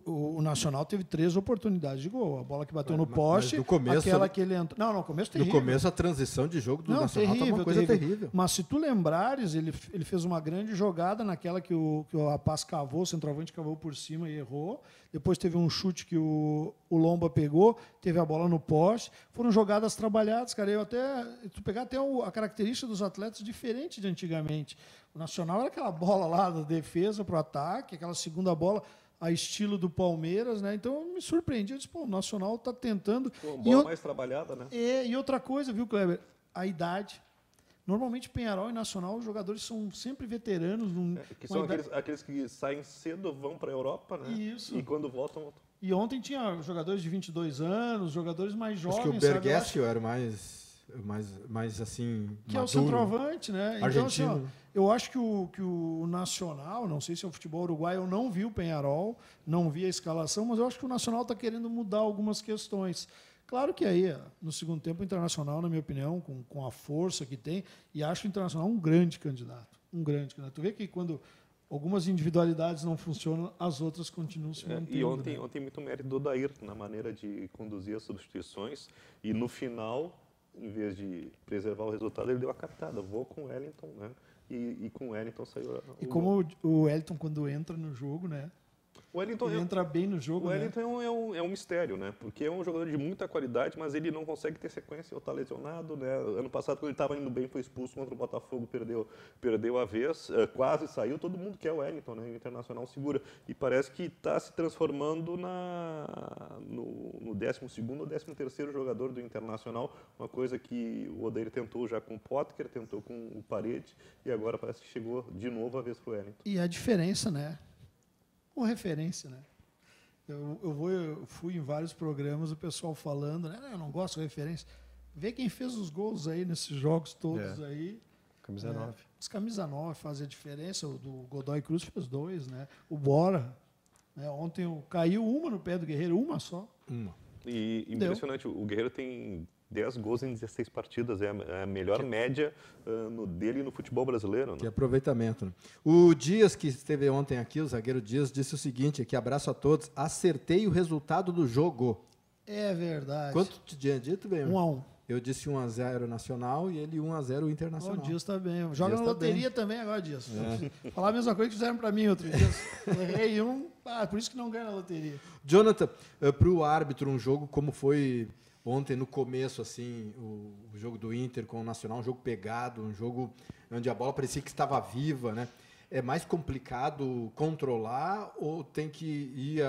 O Nacional teve 3 oportunidades de gol. A bola que bateu no poste, aquela que ele entrou. Não, no começo terrível. No começo a transição de jogo do Nacional estava uma coisa terrível. Mas se tu lembrares, ele fez uma grande jogada naquela que o rapaz cavou, o centroavante cavou por cima e errou. Depois teve um chute que o Lomba pegou, teve a bola no poste. Foram jogadas trabalhadas, cara. Tu pegar até a característica dos atletas diferente de antigamente. O Nacional era aquela bola lá da defesa para o ataque, aquela segunda bola a estilo do Palmeiras, né? Então eu me surpreendi. Eu disse, o Nacional está tentando. Uma bola mais trabalhada, né? E outra coisa, viu, Kleber? A idade. Normalmente, Penharol e Nacional, os jogadores são sempre veteranos. Que são aqueles que saem cedo, vão para a Europa, né? Isso. E quando voltam... E ontem tinha jogadores de 22 anos, jogadores mais jovens. Acho que o Bergessio era mais assim, que maduro. É o centroavante, né? Argentino. Então, assim, eu acho que o Nacional, não sei se é o futebol uruguaio, eu não vi o Penharol, não vi a escalação, mas eu acho que o Nacional está querendo mudar algumas questões. Claro que aí, no segundo tempo, o Internacional, na minha opinião, com a força que tem, e acho o Internacional um grande candidato. Um grande candidato. Tu vê que quando algumas individualidades não funcionam, as outras continuam se mantendo. E ontem muito mérito do Dair na maneira de conduzir as substituições, e no final, em vez de preservar o resultado, ele deu a captada. Vou com o Wellington, né? E com o Wellington saiu... E como o Wellington, quando entra no jogo, né? Ele entra bem no jogo. O Wellington, né? é um mistério, né? Porque é um jogador de muita qualidade, mas ele não consegue ter sequência ou está lesionado, né? Ano passado, quando ele estava indo bem, foi expulso contra o Botafogo, perdeu a vez, quase saiu. Todo mundo quer o Wellington, né? O Internacional segura. E parece que está se transformando no 12º ou 13º jogador do Internacional, uma coisa que o Odair tentou já com o Potker, tentou com o Paredes, e agora parece que chegou de novo a vez para o Wellington. E a diferença, né? Uma referência, né? Eu fui em vários programas, o pessoal falando, né? Eu não gosto de referência. Vê quem fez os gols aí nesses jogos todos aí. Camisa 9. Os camisa 9 fazem a diferença. O do Godoy Cruz fez 2, né? O Bora, né? Ontem caiu uma no pé do Guerreiro, uma só. E impressionante, o Guerreiro tem 10 gols em 16 partidas, é a melhor média dele no futebol brasileiro. Né? Que aproveitamento. Né? O Dias, que esteve ontem aqui, o zagueiro Dias, disse o seguinte, aqui, abraço a todos, acertei o resultado do jogo. É verdade. Quanto te tinha dito, bem? 1-1. Eu disse 1-0 Nacional e ele 1-0 Internacional. O Dias está bem. Joga na loteria também agora, Dias. Falar a mesma coisa que fizeram para mim outro dia. Errei por isso que não ganha na loteria. Jonathan, para o árbitro, um jogo como foi... Ontem, no começo, assim, o jogo do Inter com o Nacional, um jogo pegado, um jogo onde a bola parecia que estava viva, né? É mais complicado controlar ou tem que ir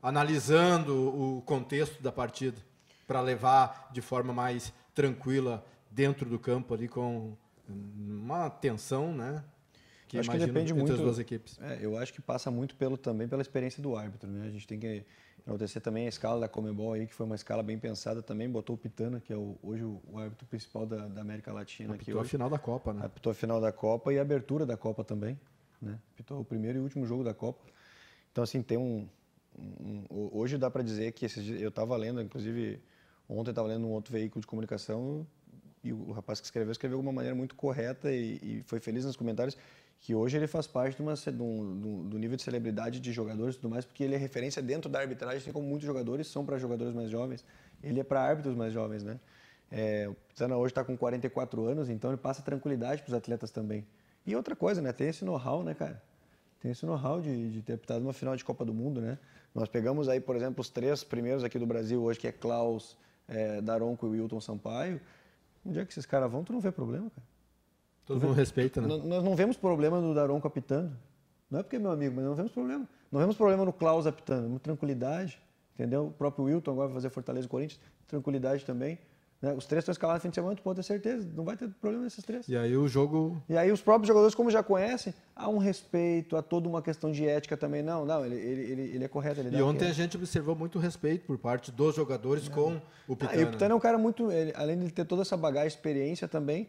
analisando o contexto da partida para levar de forma mais tranquila dentro do campo ali com uma tensão, né? Que acho que imagino depende entre muito as duas equipes. Eu acho que passa muito também pela experiência do árbitro, né? A gente tem que enaltecer também a escala da Conmebol aí, que foi uma escala bem pensada também, botou o Pitana, que é hoje o árbitro principal da América Latina. Apitou a final da Copa, né? Apitou a final da Copa e a abertura da Copa também, né? Apitou o primeiro e último jogo da Copa. Então, assim, tem hoje dá para dizer que eu estava lendo, inclusive ontem estava lendo um outro veículo de comunicação e o rapaz que escreveu de uma maneira muito correta e foi feliz nos comentários, que hoje ele faz parte do nível de celebridade de jogadores e tudo mais, porque ele é referência dentro da arbitragem, assim como muitos jogadores são para jogadores mais jovens, ele é para árbitros mais jovens, né? O Pitana hoje está com 44 anos, então ele passa tranquilidade para os atletas também. E outra coisa, né? Tem esse know-how, né, cara? Tem esse know-how de ter apitado uma final de Copa do Mundo, né? Nós pegamos aí, por exemplo, os 3 primeiros aqui do Brasil hoje, que é Klaus, Daronco e Wilton Sampaio. Onde é que esses caras vão, tu não vê problema, cara. Todo mundo respeita, né? Nós não vemos problema no Daronco apitando. Não é porque é meu amigo, mas não vemos problema. Não vemos problema no Klaus apitando. Uma tranquilidade, entendeu? O próprio Wilton agora vai fazer Fortaleza e Corinthians. Tranquilidade também. Né? Os 3 estão escalados no fim de semana, tu pode ter certeza. Não vai ter problema nesses 3. E aí o jogo... E aí os próprios jogadores, como já conhecem, há um respeito, há toda uma questão de ética também. Não, ele é correto. Ele e ontem a gente observou muito respeito por parte dos jogadores com o Pitana. E o Pitana é um cara muito... além de ter toda essa bagagem, experiência também,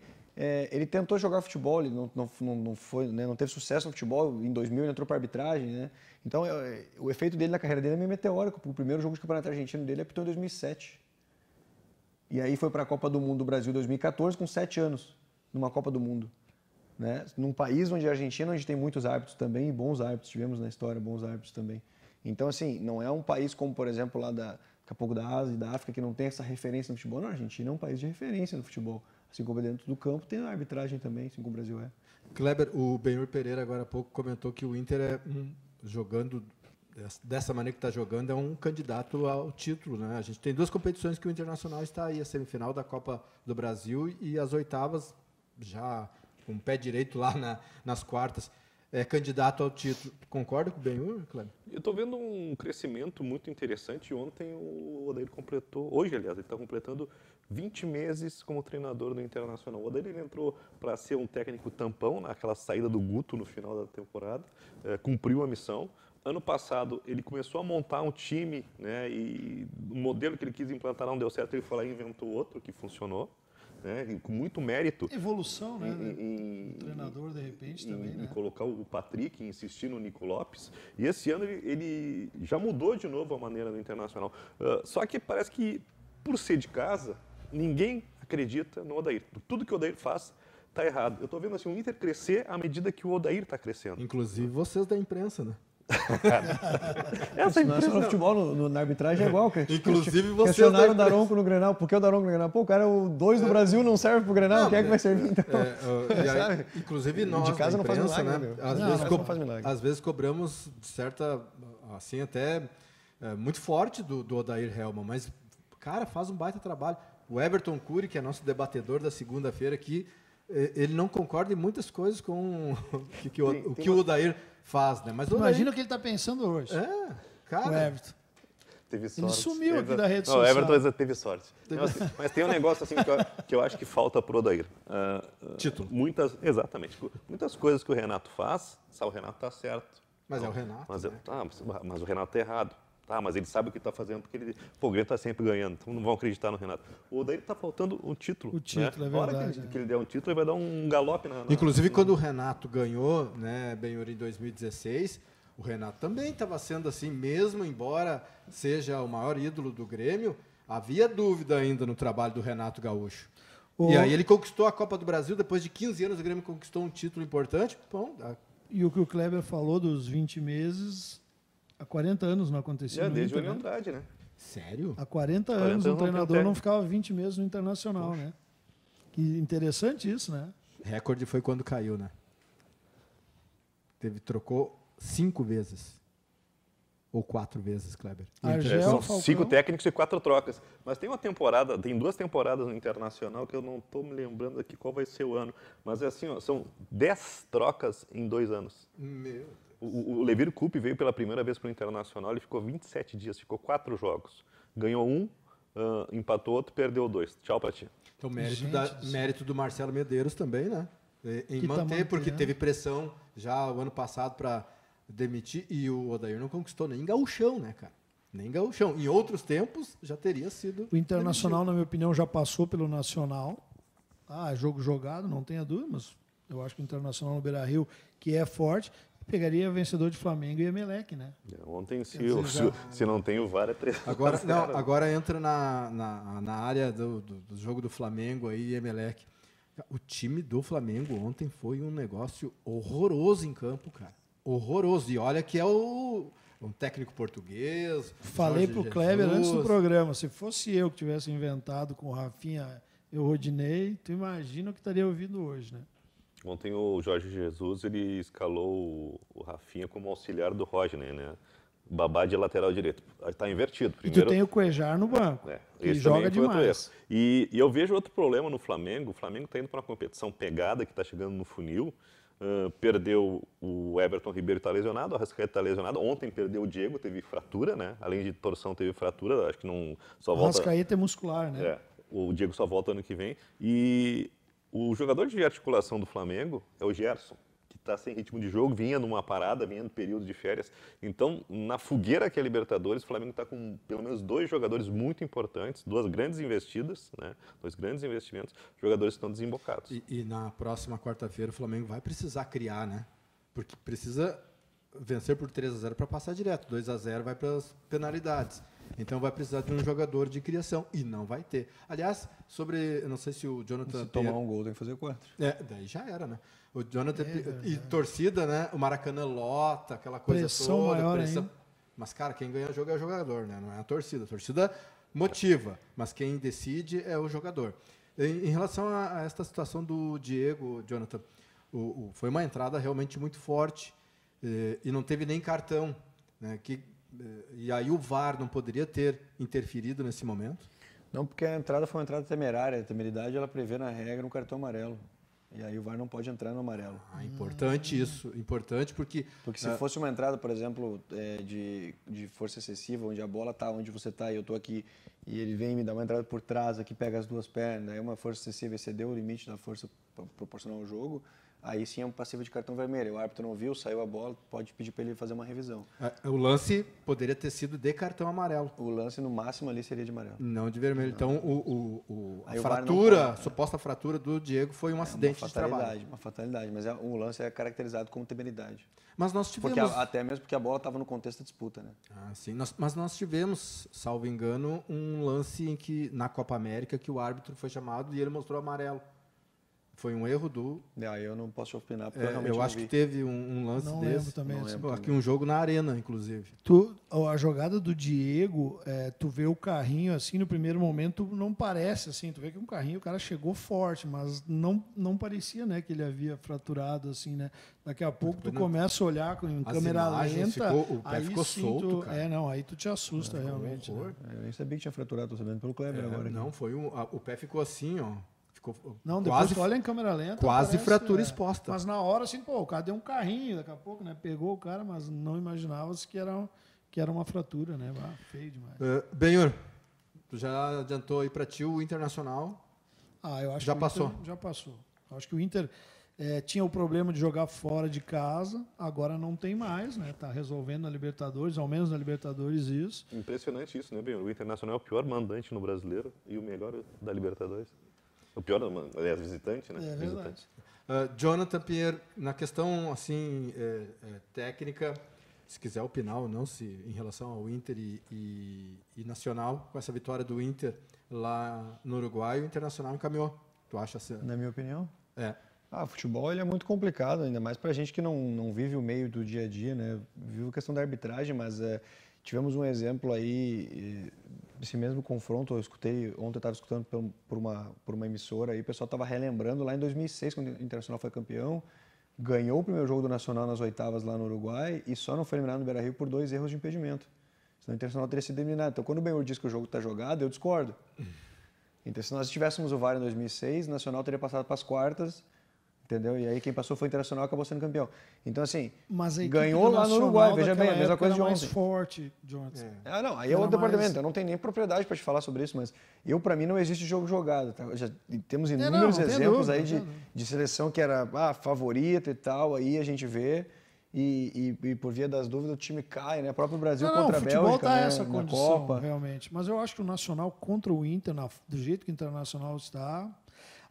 ele tentou jogar futebol, ele não foi, né, não teve sucesso no futebol. Em 2000 ele entrou para arbitragem, né? Então o efeito dele na carreira dele é meio meteórico. O primeiro jogo de campeonato argentino dele apitou em 2007. E aí foi para a Copa do Mundo do Brasil em 2014 com 7 anos, numa Copa do Mundo. Né? Num país onde a Argentina, onde tem muitos árbitros também, e bons árbitros, tivemos na história bons árbitros também. Então, assim, não é um país como, por exemplo, lá daqui a pouco da Ásia e da África, que não tem essa referência no futebol. Não, a Argentina é um país de referência no futebol. Assim como dentro do campo tem a arbitragem também, assim como o Brasil é. Kleber, o Benhur Pereira agora há pouco comentou que o Inter jogando dessa maneira que está jogando, é um candidato ao título, né? A gente tem 2 competições que o Internacional está aí, a semifinal da Copa do Brasil e as oitavas, já com o pé direito lá nas quartas, é candidato ao título. Concorda com o Benhur, Kleber? Eu estou vendo um crescimento muito interessante. Ontem o Odair completou, hoje aliás, ele está completando 20 meses como treinador do Internacional. O Odair ele entrou para ser um técnico tampão naquela saída do Guto no final da temporada, cumpriu a missão. Ano passado, ele começou a montar um time, né, e o modelo que ele quis implantar não deu certo, ele foi lá e inventou outro que funcionou, né, com muito mérito. Evolução, né? O treinador, de repente, também, né? Colocar o Patrick, insistir no Nico Lopes. E esse ano ele já mudou de novo a maneira do Internacional. Só que parece que, por ser de casa, ninguém acredita no Odair. Tudo que o Odair faz está errado. Eu estou vendo assim, o Inter crescer à medida que o Odair está crescendo. Inclusive vocês da imprensa, né? Essa não é só no futebol, na arbitragem é igual. Inclusive vocês questionaram o Daronco no Grenal. Por que o Daronco no Grenal? Pô, o cara é o 2 do Brasil, não serve pro Grenal. Não, quem é que vai servir então? Aí, inclusive nós de casa imprensa, não faz milagre, né? Às vezes cobramos de certa, assim, até muito forte do Odair Helman, mas cara, faz um baita trabalho. O Everton Cury, que é nosso debatedor da segunda-feira aqui, ele não concorda em muitas coisas com o que o Odair faz, né? Mas imagina o que ele está pensando hoje. Cara. O Everton. Teve sorte. Ele sumiu aqui da rede social. O Everton teve sorte. Mas tem um negócio assim que eu acho que falta pro Odair. Título. Exatamente. Muitas coisas que o Renato faz, o Renato está certo. Mas é o Renato. Mas o Renato está errado. Mas ele sabe o que está fazendo, porque o Grêmio está sempre ganhando, então não vão acreditar no Renato. O Odair está faltando um título. O título, né? é verdade. A hora que ele der um título, ele vai dar um galope na... Inclusive, quando o Renato ganhou, né, Benhur, em 2016, o Renato também estava sendo assim, mesmo embora seja o maior ídolo do Grêmio, havia dúvida ainda no trabalho do Renato Gaúcho. E aí ele conquistou a Copa do Brasil, depois de 15 anos o Grêmio conquistou um título importante. Bom, e o que o Kleber falou dos 20 meses... Há 40 anos não acontecia. Desde o Olho Andrade, né? Sério? Há 40 anos um treinador não ficava 20 meses no Internacional, né? Que interessante isso, né? Recorde foi quando caiu, né? Trocou 5 vezes. Ou 4 vezes, Kleber. São 5 técnicos e 4 trocas. Mas tem 2 temporadas no Internacional que eu não estou me lembrando aqui qual vai ser o ano. Mas é assim, são 10 trocas em 2 anos. Meu. O Levir Coupe veio pela primeira vez para o Internacional, ele ficou 27 dias, ficou 4 jogos. Ganhou 1, empatou outro, perdeu 2. Tchau pra ti. Então, Gente, mérito do Marcelo Medeiros também, né? Em Que tá manter, porque mantendo. teve pressão já o ano passado para demitir e o Odair não conquistou nem gauchão, né, cara? Nem gauchão. Em outros tempos já teria sido. O Internacional, na minha opinião, já passou pelo Nacional. Jogo jogado, não tenha dúvida, mas eu acho que o Internacional no Beira-Rio, que é forte, pegaria vencedor de Flamengo e Emelec, né? Ontem, se dizer, não tem o VAR, é 3 Agora, não, agora entra na área do jogo do Flamengo aí, Emelec. O time do Flamengo ontem foi um negócio horroroso em campo, cara. Horroroso. E olha que é um técnico português. Falei Jorge pro Jesus. Kleber antes do programa, se fosse eu que tivesse inventado com o Rafinha e o Rodinei, tu imagina o que estaria ouvindo hoje, né? Ontem o Jorge Jesus ele escalou o Rafinha como auxiliar do Rodney, né? Babá de lateral direito. Está invertido. E tu tem o Cuejar no banco, que esse joga também foi outro demais. erro. E eu vejo outro problema no Flamengo. O Flamengo está indo para uma competição pegada que está chegando no funil. Perdeu o Everton Ribeiro, está lesionado, o Arrascaeta está lesionado. Ontem perdeu o Diego, teve fratura, né? Além de torção, teve fratura. Acho que não só O volta. Arrascaeta é muscular, né? O Diego só volta ano que vem. E o jogador de articulação do Flamengo é o Gerson, que está sem ritmo de jogo, vinha numa parada, vinha no período de férias. Então, na fogueira que é a Libertadores, o Flamengo está com pelo menos 2 jogadores muito importantes, 2 grandes investidas, né? 2 grandes investimentos, jogadores que estão desembocados. E na próxima quarta-feira o Flamengo vai precisar criar, né? Porque precisa vencer por 3-0 para passar direto. 2-0 vai para as penalidades. Então vai precisar de um jogador de criação. E não vai ter. Aliás, eu não sei se o Jonathan... Se tomar um gol, tem que fazer 4. Daí já era, né? O Jonathan e torcida, né? O Maracanã lota, aquela coisa Pressão toda. maior ainda. Mas, cara, quem ganha o jogo é o jogador, né? Não é a torcida. A torcida motiva, mas quem decide é o jogador. Em relação a esta situação do Diego, Jonathan, foi uma entrada realmente muito forte e não teve nem cartão, né? E aí o VAR não poderia ter interferido nesse momento? Não, porque a entrada foi uma entrada temerária. A temeridade ela prevê na regra um cartão amarelo. E aí o VAR não pode entrar no amarelo. Importante isso. Importante porque... Porque se fosse uma entrada, por exemplo, de força excessiva, onde a bola está onde você está e eu estou aqui, e ele vem e me dá uma entrada por trás, aqui pega as 2 pernas, aí uma força excessiva excedeu o limite da força proporcional ao jogo, aí sim é um passivo de cartão vermelho. O árbitro não viu, saiu a bola, pode pedir para ele fazer uma revisão. O lance poderia ter sido de cartão amarelo. O lance, no máximo, ali seria de amarelo. Não de vermelho. Então, Aí a suposta fratura do Diego foi um acidente de trabalho. Uma fatalidade, mas o lance é caracterizado como temeridade. Mas nós tivemos... Até mesmo porque a bola estava no contexto da disputa, né? Sim. Mas nós tivemos, salvo engano, um lance em que, na Copa América, que o árbitro foi chamado e ele mostrou amarelo. Foi um erro do... Eu não posso opinar, porque eu realmente eu acho que teve um lance Não desse. lembro também. Não assim. lembro. Aqui um jogo na arena, inclusive. A jogada do Diego, tu vê o carrinho assim, no primeiro momento não parece assim, tu vê que um carrinho, o cara chegou forte, mas não parecia, né, que ele havia fraturado assim, né? Daqui a pouco tu começa a olhar em câmera lenta, o pé aí ficou sim solto, cara. aí tu te assusta realmente. Né? Eu nem sabia que tinha fraturado, tô sabendo pelo Kleber agora. Não, o pé ficou assim, ó. Não, depois tu olha em câmera lenta. Quase parece, fratura exposta. Mas na hora, assim, o cara deu um carrinho, daqui a pouco, né? Pegou o cara, mas não imaginava-se que era uma fratura, né? Feio demais. Benhur, tu já adiantou aí pra ti o Internacional? Eu acho já que passou. Já passou. Acho que o Inter tinha o problema de jogar fora de casa, agora não tem mais, né? Tá resolvendo na Libertadores, ao menos na Libertadores isso. Impressionante isso, né, Benhur? O Internacional é o pior mandante no Brasileiro e o melhor da Libertadores. O pior, aliás, visitante, né? É verdade. Jonathan Pierre, na questão assim técnica, se quiser opinar ou não, em relação ao Inter e Nacional, com essa vitória do Inter lá no Uruguai, o Internacional encaminhou. Tu acha assim? Na minha opinião? O futebol ele é muito complicado, ainda mais para a gente que não vive o meio do dia a dia, né? Vive a questão da arbitragem, mas tivemos um exemplo aí, esse mesmo confronto, ontem eu estava escutando por uma emissora, aí o pessoal estava relembrando lá em 2006, quando o Internacional foi campeão, ganhou o primeiro jogo do Nacional nas oitavas lá no Uruguai e só não foi eliminado no Beira-Rio por 2 erros de impedimento. Senão o Internacional teria sido eliminado. Então, quando o Benhur diz que o jogo está jogado, eu discordo. Então, se nós tivéssemos o VAR em 2006, o Nacional teria passado para as quartas, Entendeu? E aí quem passou foi o Internacional e acabou sendo campeão. Então, assim, Mas a ganhou lá no Uruguai, veja bem, a mesma coisa de mais ontem. forte, Jonathan. Não, aí é Era outro departamento, mais- eu não tenho nem propriedade para te falar sobre isso, mas para mim não existe jogo jogado. Tá? Temos não, inúmeros não tem exemplos dúvida, aí não tem dúvida. de seleção que era favorita e tal, aí a gente vê e por via das dúvidas o time cai, né? O próprio Brasil Não, contra o a futebol Bélgica, tá né? essa na condição, Copa. realmente. Mas eu acho que o Nacional contra o Inter, do jeito que o Internacional está...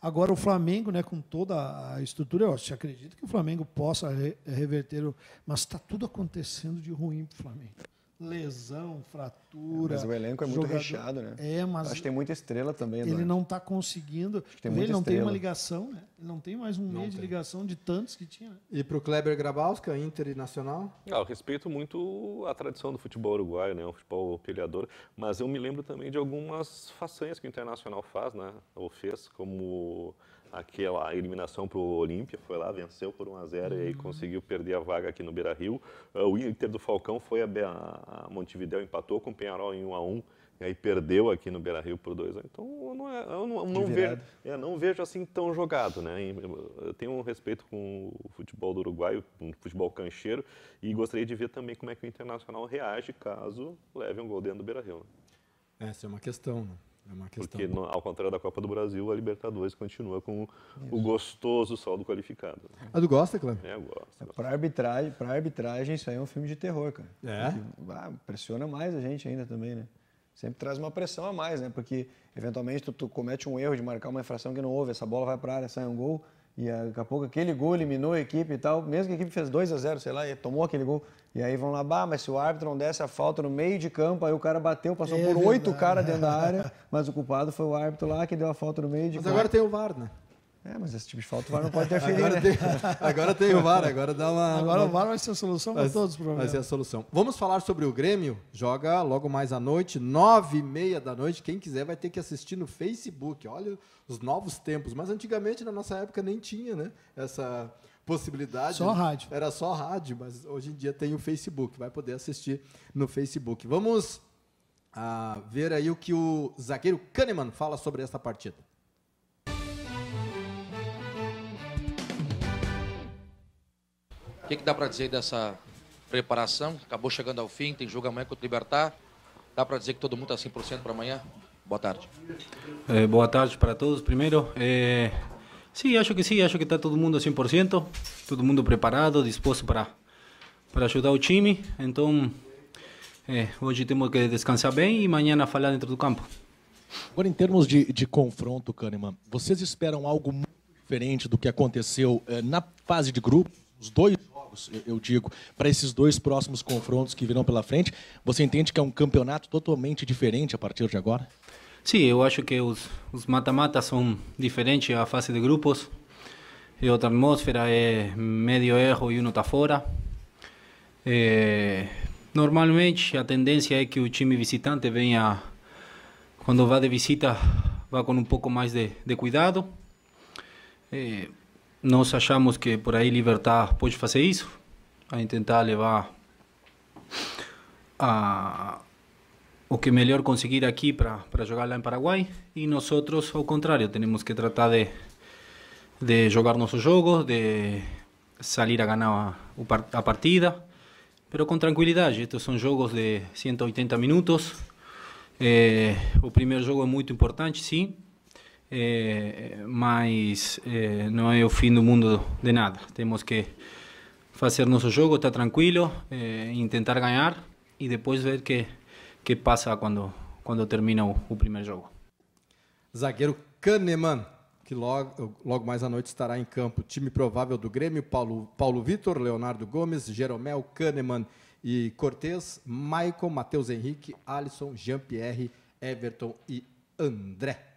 Agora o Flamengo, né, com toda a estrutura, eu acredito que o Flamengo possa reverter, mas está tudo acontecendo de ruim para o Flamengo. Lesão, fratura. Mas o elenco é muito jogador- recheado, né? Mas Acho que tem muita estrela também, ele Eduardo. não está conseguindo. tem Ele muita não tem uma estrela. ligação, né? Ele não tem mais um meio de ligação de tantos que tinha. E para o Kleber Grabowska, Inter e Nacional? Eu respeito muito a tradição do futebol uruguaio, né, o futebol peleador, mas eu me lembro também de algumas façanhas que o Internacional faz, né, ou fez, como aquela eliminação para o Olímpia, foi lá, venceu por 1-0 e aí conseguiu perder a vaga aqui no Beira-Rio. O Inter do Falcão foi a Montevidéu, empatou com o Peñarol em 1-1, e aí perdeu aqui no Beira-Rio por 2-1. Então eu não vejo assim tão jogado, né? Eu tenho um respeito com o futebol do Uruguai, um futebol cancheiro, e gostaria de ver também como é que o Internacional reage caso leve um gol dentro do Beira-Rio. Né? Essa é uma questão, né? É uma questão. Porque, ao contrário da Copa do Brasil, a Libertadores continua com o gostoso saldo qualificado. Ah, tu gosta, Kleber? Eu gosto. Para arbitragem, isso aí é um filme de terror, cara. Porque, pressiona mais a gente ainda também, né? Sempre traz uma pressão a mais, né? Porque, eventualmente, tu comete um erro de marcar uma infração que não houve, essa bola vai para a área, sai um gol, e daqui a pouco aquele gol eliminou a equipe e tal, mesmo que a equipe fez 2-0, sei lá, e tomou aquele gol, e aí vão lá, mas se o árbitro não desse a falta no meio de campo, aí o cara bateu, passou por 8 caras dentro da área, mas o culpado foi o árbitro lá que deu a falta no meio de campo. Mas agora tem o VAR, né? Mas esse tipo de falta o VAR não pode interferir, Agora, né? agora tem o VAR, agora dá uma... Agora o VAR vai ser a solução para todos os Vai problemas. ser a solução. Vamos falar sobre o Grêmio. Joga logo mais à noite, 9h30 da noite. Quem quiser vai ter que assistir no Facebook. Olha os novos tempos. Mas antigamente, na nossa época, nem tinha, né? Essa possibilidade. Só rádio. Era só rádio, mas hoje em dia tem o Facebook. Vai poder assistir no Facebook. Vamos ver aí o que o zagueiro Kahneman fala sobre essa partida. O que dá para dizer dessa preparação? Acabou chegando ao fim, tem jogo amanhã contra o Libertad. Dá para dizer que todo mundo está 100% para amanhã? Boa tarde. Boa tarde para todos. Primeiro, sim, acho que está todo mundo 100%, todo mundo preparado, disposto para ajudar o time. Então, hoje temos que descansar bem e amanhã falar dentro do campo. Agora, em termos de confronto, Kahneman, vocês esperam algo muito diferente do que aconteceu na fase de grupo? Os dois jogos, eu digo, para esses dois próximos confrontos que virão pela frente, você entende que é um campeonato totalmente diferente a partir de agora? Sim, eu acho que os mata-matas são diferentes à fase de grupos. É outra atmosfera, é meio erro e um está fora. Normalmente, a tendência é que o time visitante venha, quando vai de visita, vá com um pouco mais de cuidado. Nós achamos que por aí Libertad pode fazer isso, a tentar levar o que melhor conseguir aqui para jogar lá em Paraguai, e nós outros, ao contrário, temos que tratar de jogar nosso jogo, de sair a ganhar a partida, mas com tranquilidade. Estes são jogos de 180 minutos. O primeiro jogo é muito importante, sim. Mas não é o fim do mundo de nada. Temos que fazer nosso jogo, estar tranquilo, tentar ganhar e depois ver que passa quando termina o primeiro jogo. Zagueiro Kahneman, que logo mais à noite estará em campo. Time provável do Grêmio: Paulo Vitor, Leonardo Gomes, Jeromel, Kahneman e Cortez, Maicon, Matheus Henrique, Alisson, Jean-Pierre, Everton e André.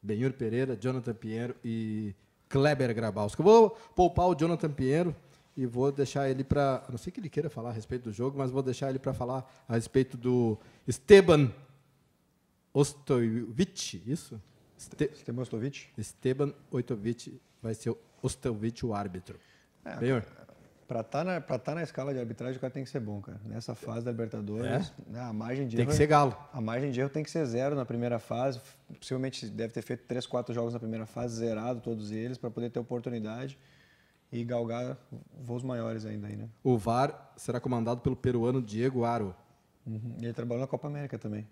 Benhur Pereira, Jonathan Pinheiro e Kleber Grabowska. Eu vou poupar o Jonathan Pinheiro e vou deixar ele para... Não sei que ele queira falar a respeito do jogo, mas vou deixar ele para falar a respeito do Esteban Ostojic, isso? Esteban Ostojic? Esteban Ostojic vai ser o Ostojic o árbitro. Benhur. Para tá na escala de arbitragem, o cara tem que ser bom, cara. Nessa fase da Libertadores, a margem de Tem erro... que ser galo. A margem de erro tem que ser 0 na primeira fase. Possivelmente deve ter feito 3, 4 jogos na primeira fase, zerado todos eles, para poder ter oportunidade e galgar voos maiores ainda aí, né? O VAR será comandado pelo peruano Diego Aro. E ele trabalhou na Copa América também.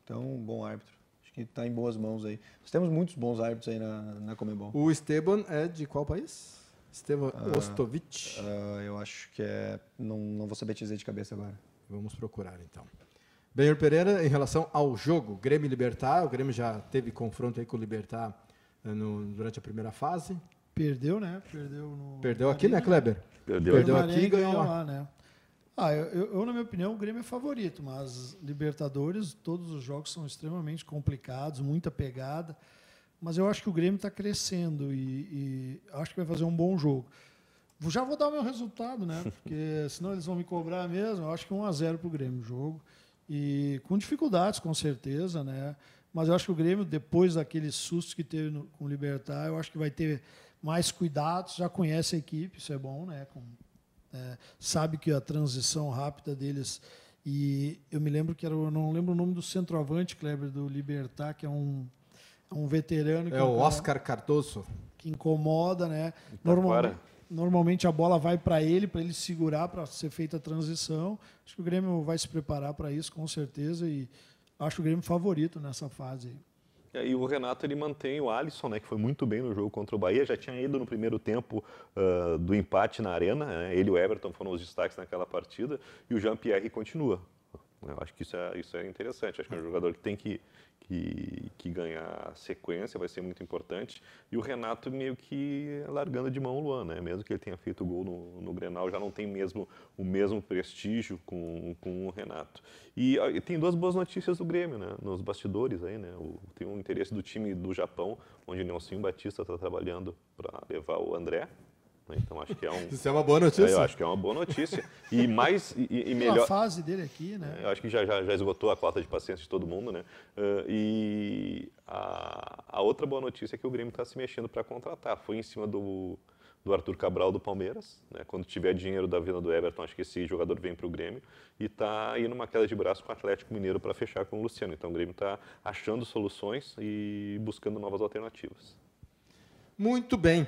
Então, um bom árbitro. Acho que está em boas mãos aí. Nós temos muitos bons árbitros aí na Conmebol. O Esteban é de qual país? Esteban Ostovic. Eu acho que é... Não vou saber te dizer de cabeça agora. Vamos procurar, então. Benhur Pereira, em relação ao jogo, Grêmio e Libertad, o Grêmio já teve confronto aí com o Libertad durante a primeira fase. Perdeu, né? Perdeu aqui, né, Kleber? Perdeu aqui e ganhou lá. né? Eu, na minha opinião, o Grêmio é favorito, mas Libertadores, todos os jogos são extremamente complicados, muita pegada. Mas eu acho que o Grêmio está crescendo e acho que vai fazer um bom jogo. Já vou dar o meu resultado, né? Porque senão eles vão me cobrar mesmo. Eu acho que 1-0 para o Grêmio o jogo. E com dificuldades, com certeza, né? Mas eu acho que o Grêmio, depois daquele susto que teve com o Libertad, eu acho que vai ter mais cuidados. Já conhece a equipe, isso é bom, né? Sabe que a transição rápida deles... E eu me lembro que eu não lembro o nome do centroavante, Kleber, do Libertad, que é um veterano. É o Oscar Cardoso. Que incomoda, né? Normalmente a bola vai para ele segurar, para ser feita a transição. Acho que o Grêmio vai se preparar para isso, com certeza, e acho o Grêmio favorito nessa fase. E o Renato, ele mantém o Alisson, né, que foi muito bem no jogo contra o Bahia, já tinha ido no primeiro tempo do empate na Arena, né? Ele e o Everton foram os destaques naquela partida, e o Jean-Pierre continua. Eu acho que isso é interessante, acho que é um jogador que tem que ganhar sequência, vai ser muito importante. E o Renato meio que largando de mão o Luan, né? Mesmo que ele tenha feito gol no Grenal, já não tem o mesmo prestígio com o Renato. E tem duas boas notícias do Grêmio, né? Nos bastidores aí, né? Tem um interesse do time do Japão, onde o Nelson Batista está trabalhando para levar o André. Então acho que Isso é uma boa notícia. Eu acho que é uma boa notícia. E melhor. A fase dele aqui, né? Eu acho que já esgotou a cota de paciência de todo mundo, né? E a outra boa notícia é que o Grêmio está se mexendo para contratar. Foi em cima do Arthur Cabral do Palmeiras, né? Quando tiver dinheiro da venda do Everton, acho que esse jogador vem para o Grêmio e está indo numa queda de braço com o Atlético Mineiro para fechar com o Luciano. Então o Grêmio está achando soluções e buscando novas alternativas. Muito bem.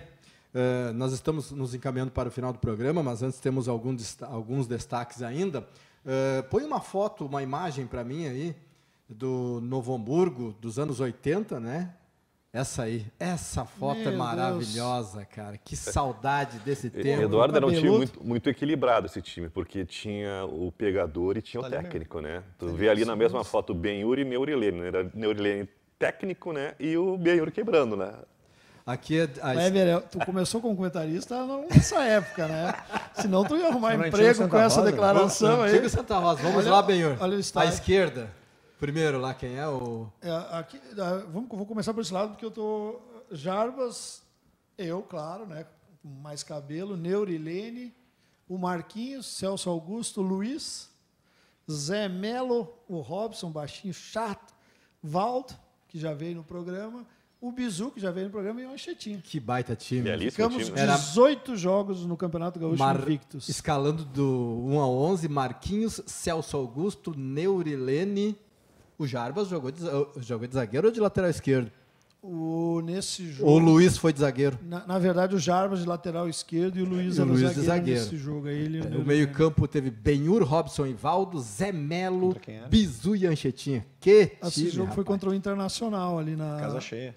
Nós estamos nos encaminhando para o final do programa, mas antes temos alguns destaques ainda. Põe uma foto, uma imagem para mim aí, do Novo Hamburgo, dos anos 80, né? Essa foto é maravilhosa, cara. Que saudade desse tempo. Eduardo era um time muito equilibrado, esse time, porque tinha o pegador e tinha o técnico, né? Tu vê ali na mesma foto o Benhur e Neurilene, né? Era Neurilene técnico, né? E o Benhur quebrando, né? Aqui tu começou como comentarista nessa época, né? Senão tu ia arrumar emprego com essa declaração aí. Chega Santa Rosa. Vamos lá, Benhur. Olha o estádio. À esquerda. Primeiro lá, quem é o... Aqui, vou começar por esse lado, porque eu tô... Jarbas, claro, né? Com mais cabelo, Neurilene, o Marquinhos, Celso Augusto, Luiz, Zé Melo, o Robson, baixinho, chato, Valdo, que já veio no programa, o Bizu, que já veio no programa, e o Anchetinho. Que baita time. Ficamos 18 jogos no Campeonato Gaúcho invictos. Escalando do 1 a 11, Marquinhos, Celso Augusto, Neurilene. O Jarbas jogou de zagueiro ou de lateral esquerdo? Nesse jogo... O Luiz foi de zagueiro. Na verdade, o Jarbas de lateral esquerdo e o Luiz era o zagueiro nesse jogo. O meio-campo teve Benhur, Robson e Valdo, Zé Melo, Bizu e Anchetinha. Esse jogo foi contra o Internacional ali na... Casa cheia.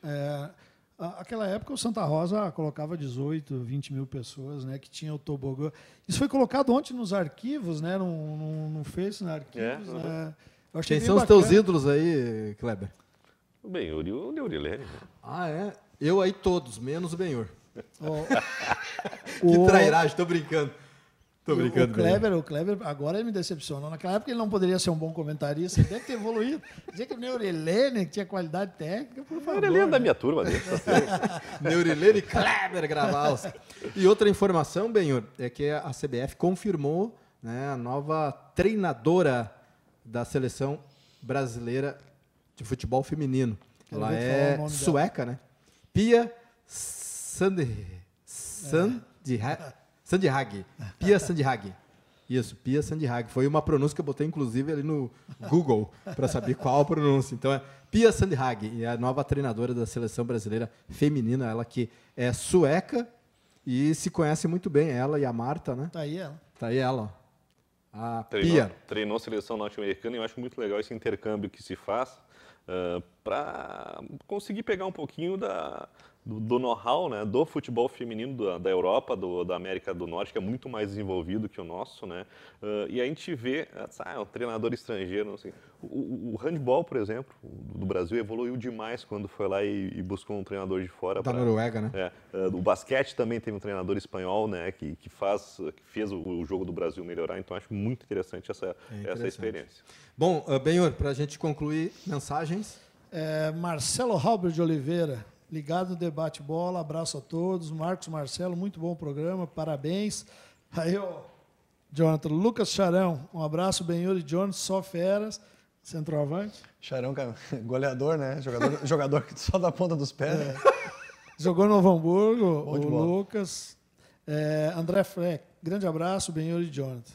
Aquela época o Santa Rosa colocava 18, 20 mil pessoas, né? Que tinha o tobogã. Isso foi colocado ontem nos arquivos, né? No Face, nos arquivos. Né? Quem são os teus ídolos aí, Kleber? O Benhur e o Neurilene. É? Eu aí todos, menos o Benhur. Que trairagem, tô brincando. O Kleber agora ele me decepcionou. Naquela época ele não poderia ser um bom comentarista, ele deve ter evoluído. Dizer que o Neurilene, que tinha qualidade técnica, por favor. Neurilene da minha turma. Neurilene e Kleber Gravaus. E outra informação, Benhur, é que a CBF confirmou, né, a nova treinadora da seleção brasileira de futebol feminino. Ela é sueca, né? Pia Sandhag. Pia Sandhag. Isso, Pia Sandhag. Foi uma pronúncia que eu botei, inclusive, ali no Google, para saber qual a pronúncia. Então, é Pia Sandhag, e a nova treinadora da seleção brasileira feminina, ela que é sueca e se conhece muito bem, ela e a Marta, né? Tá aí ela. Tá aí ela, ó. A Pia. Treinou a seleção norte-americana e eu acho muito legal esse intercâmbio que se faz para conseguir pegar um pouquinho do know-how, né, do futebol feminino da Europa, da América do Norte, que é muito mais desenvolvido que o nosso, né? E a gente vê um treinador estrangeiro, não sei. O handball, por exemplo, do Brasil evoluiu demais quando foi lá e buscou um treinador de fora. Da Noruega, né? O basquete também teve um treinador espanhol, né, que fez o jogo do Brasil melhorar, então acho muito interessante essa experiência. Bom, Benhur, para a gente concluir, mensagens? Marcelo Halber de Oliveira, ligado no Debate Bola, abraço a todos. Marcos Marcelo, muito bom programa, parabéns. Aí, Jonathan, Lucas Charão, um abraço, Benhur e Jonathan, só feras, centroavante. Charão, goleador, né? Jogador só da ponta dos pés. Jogou no Novo Hamburgo, o Lucas. André Freck, grande abraço, Benhur e Jonathan.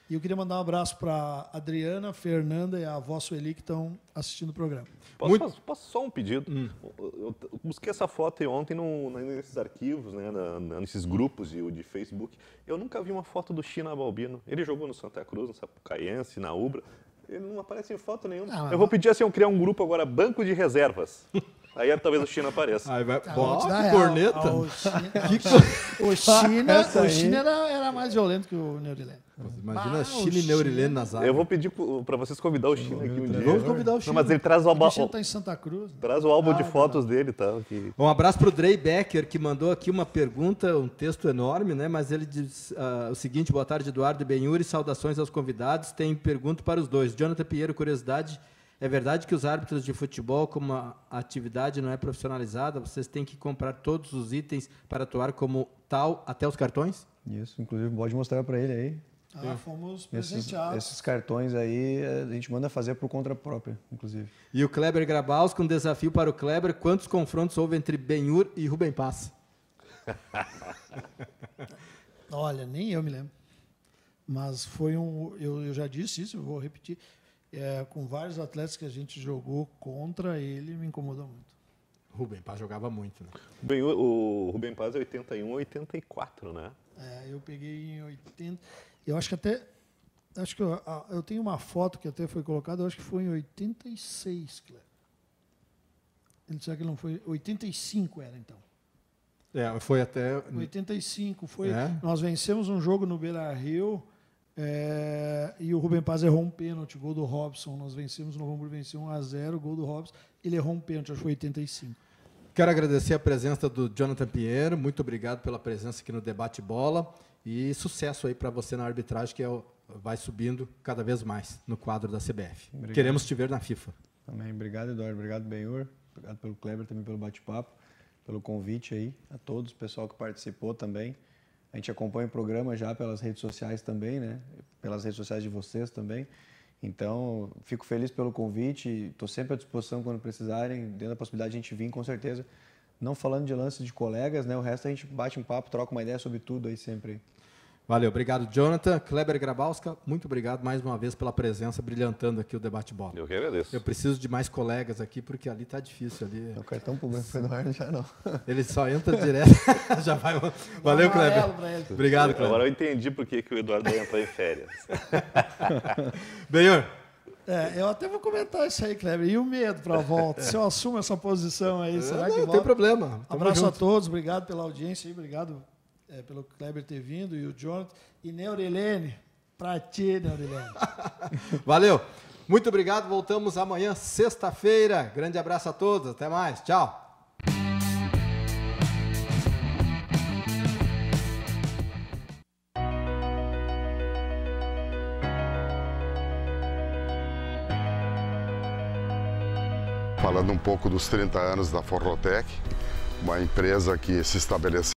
E eu queria mandar um abraço para Adriana, Fernanda e a avó Sueli que estão assistindo o programa. Posso só um pedido? Eu busquei essa foto ontem nesses arquivos, né, nesses grupos de Facebook. Eu nunca vi uma foto do China Balbino. Ele jogou no Santa Cruz, no Sapucaiense, na Ubra. Ele não aparece em foto nenhuma. Eu vou pedir assim, eu criar um grupo agora, banco de reservas. Aí talvez o China apareça. Aí vai... que corneta! O China era mais violento que o Neurilene. Imagina China e Neurilene nas áreas. Eu vou pedir para vocês convidar o China aqui um dia. Vamos convidar o China. Não, mas ele traz o álbum. O China está em Santa Cruz. Traz o álbum de fotos dele, tá? Um abraço para o Drey Becker, que mandou aqui uma pergunta, um texto enorme, né? Mas ele diz o seguinte: boa tarde, Eduardo e Benhur, saudações aos convidados. Tem pergunta para os dois. Jonathan Pinheiro, curiosidade. É verdade que os árbitros de futebol, como a atividade não é profissionalizada, vocês têm que comprar todos os itens para atuar como tal, até os cartões? Isso, inclusive pode mostrar para ele aí. Fomos presenteados. Esses cartões aí a gente manda fazer por conta própria, inclusive. E o Kleber Grabowski, um desafio para o Kleber: quantos confrontos houve entre Benhur e Rubem Paz? Olha, nem eu me lembro. Mas foi eu já disse isso, eu vou repetir. Com vários atletas que a gente jogou contra ele, me incomodou muito. Rubem Paz jogava muito, né? O Rubem Paz é 81, 84, né? Eu peguei em 80. Eu acho que até... Acho que eu tenho uma foto que até foi colocada, eu acho que foi em 86, Cleber. Ele disse que não foi... 85 era, então. Foi até... 85, foi... Nós vencemos um jogo no Beira-Rio... e o Rubem Paz errou um pênalti, gol do Robson. Nós vencemos, o Novo Hamburgo venceu 1-0, gol do Robson. Ele errou um pênalti, acho que foi 85. Quero agradecer a presença do Jonathan Pinheiro. Muito obrigado pela presença aqui no Debate Bola. E sucesso aí para você na arbitragem, que vai subindo cada vez mais no quadro da CBF. Obrigado. Queremos te ver na FIFA. Também. Obrigado, Eduardo. Obrigado, Benhur. Obrigado pelo Kleber, também pelo bate-papo, pelo convite aí a todos, o pessoal que participou também. A gente acompanha o programa já pelas redes sociais também, né? Pelas redes sociais de vocês também. Então, fico feliz pelo convite. Estou sempre à disposição quando precisarem. Dentro da possibilidade de a gente vir, com certeza. Não falando de lance de colegas, né? O resto a gente bate um papo, troca uma ideia sobre tudo aí sempre. Valeu, obrigado, Jonathan. Kleber Grabowski, muito obrigado mais uma vez pela presença, brilhantando aqui o Debate Bola. Eu que agradeço. Eu preciso de mais colegas aqui, porque ali tá difícil. Ali... O cartão pro Eduardo já não. Ele só entra direto, já vai... Valeu, Kleber. Obrigado, Kleber. Agora eu entendi por que o Eduardo vai entrar em férias. Benhur. Eu até vou comentar isso aí, Kleber. E o medo para a volta? Se eu assumo essa posição aí, será que volta? Não tem problema. Abraço a todos, obrigado pela audiência, obrigado pelo Kleber ter vindo e o Jonathan. E Neurilene, pra ti, Neurilene. Valeu. Muito obrigado. Voltamos amanhã, sexta-feira. Grande abraço a todos. Até mais. Tchau. Falando um pouco dos 30 anos da Forrotec, uma empresa que se estabeleceu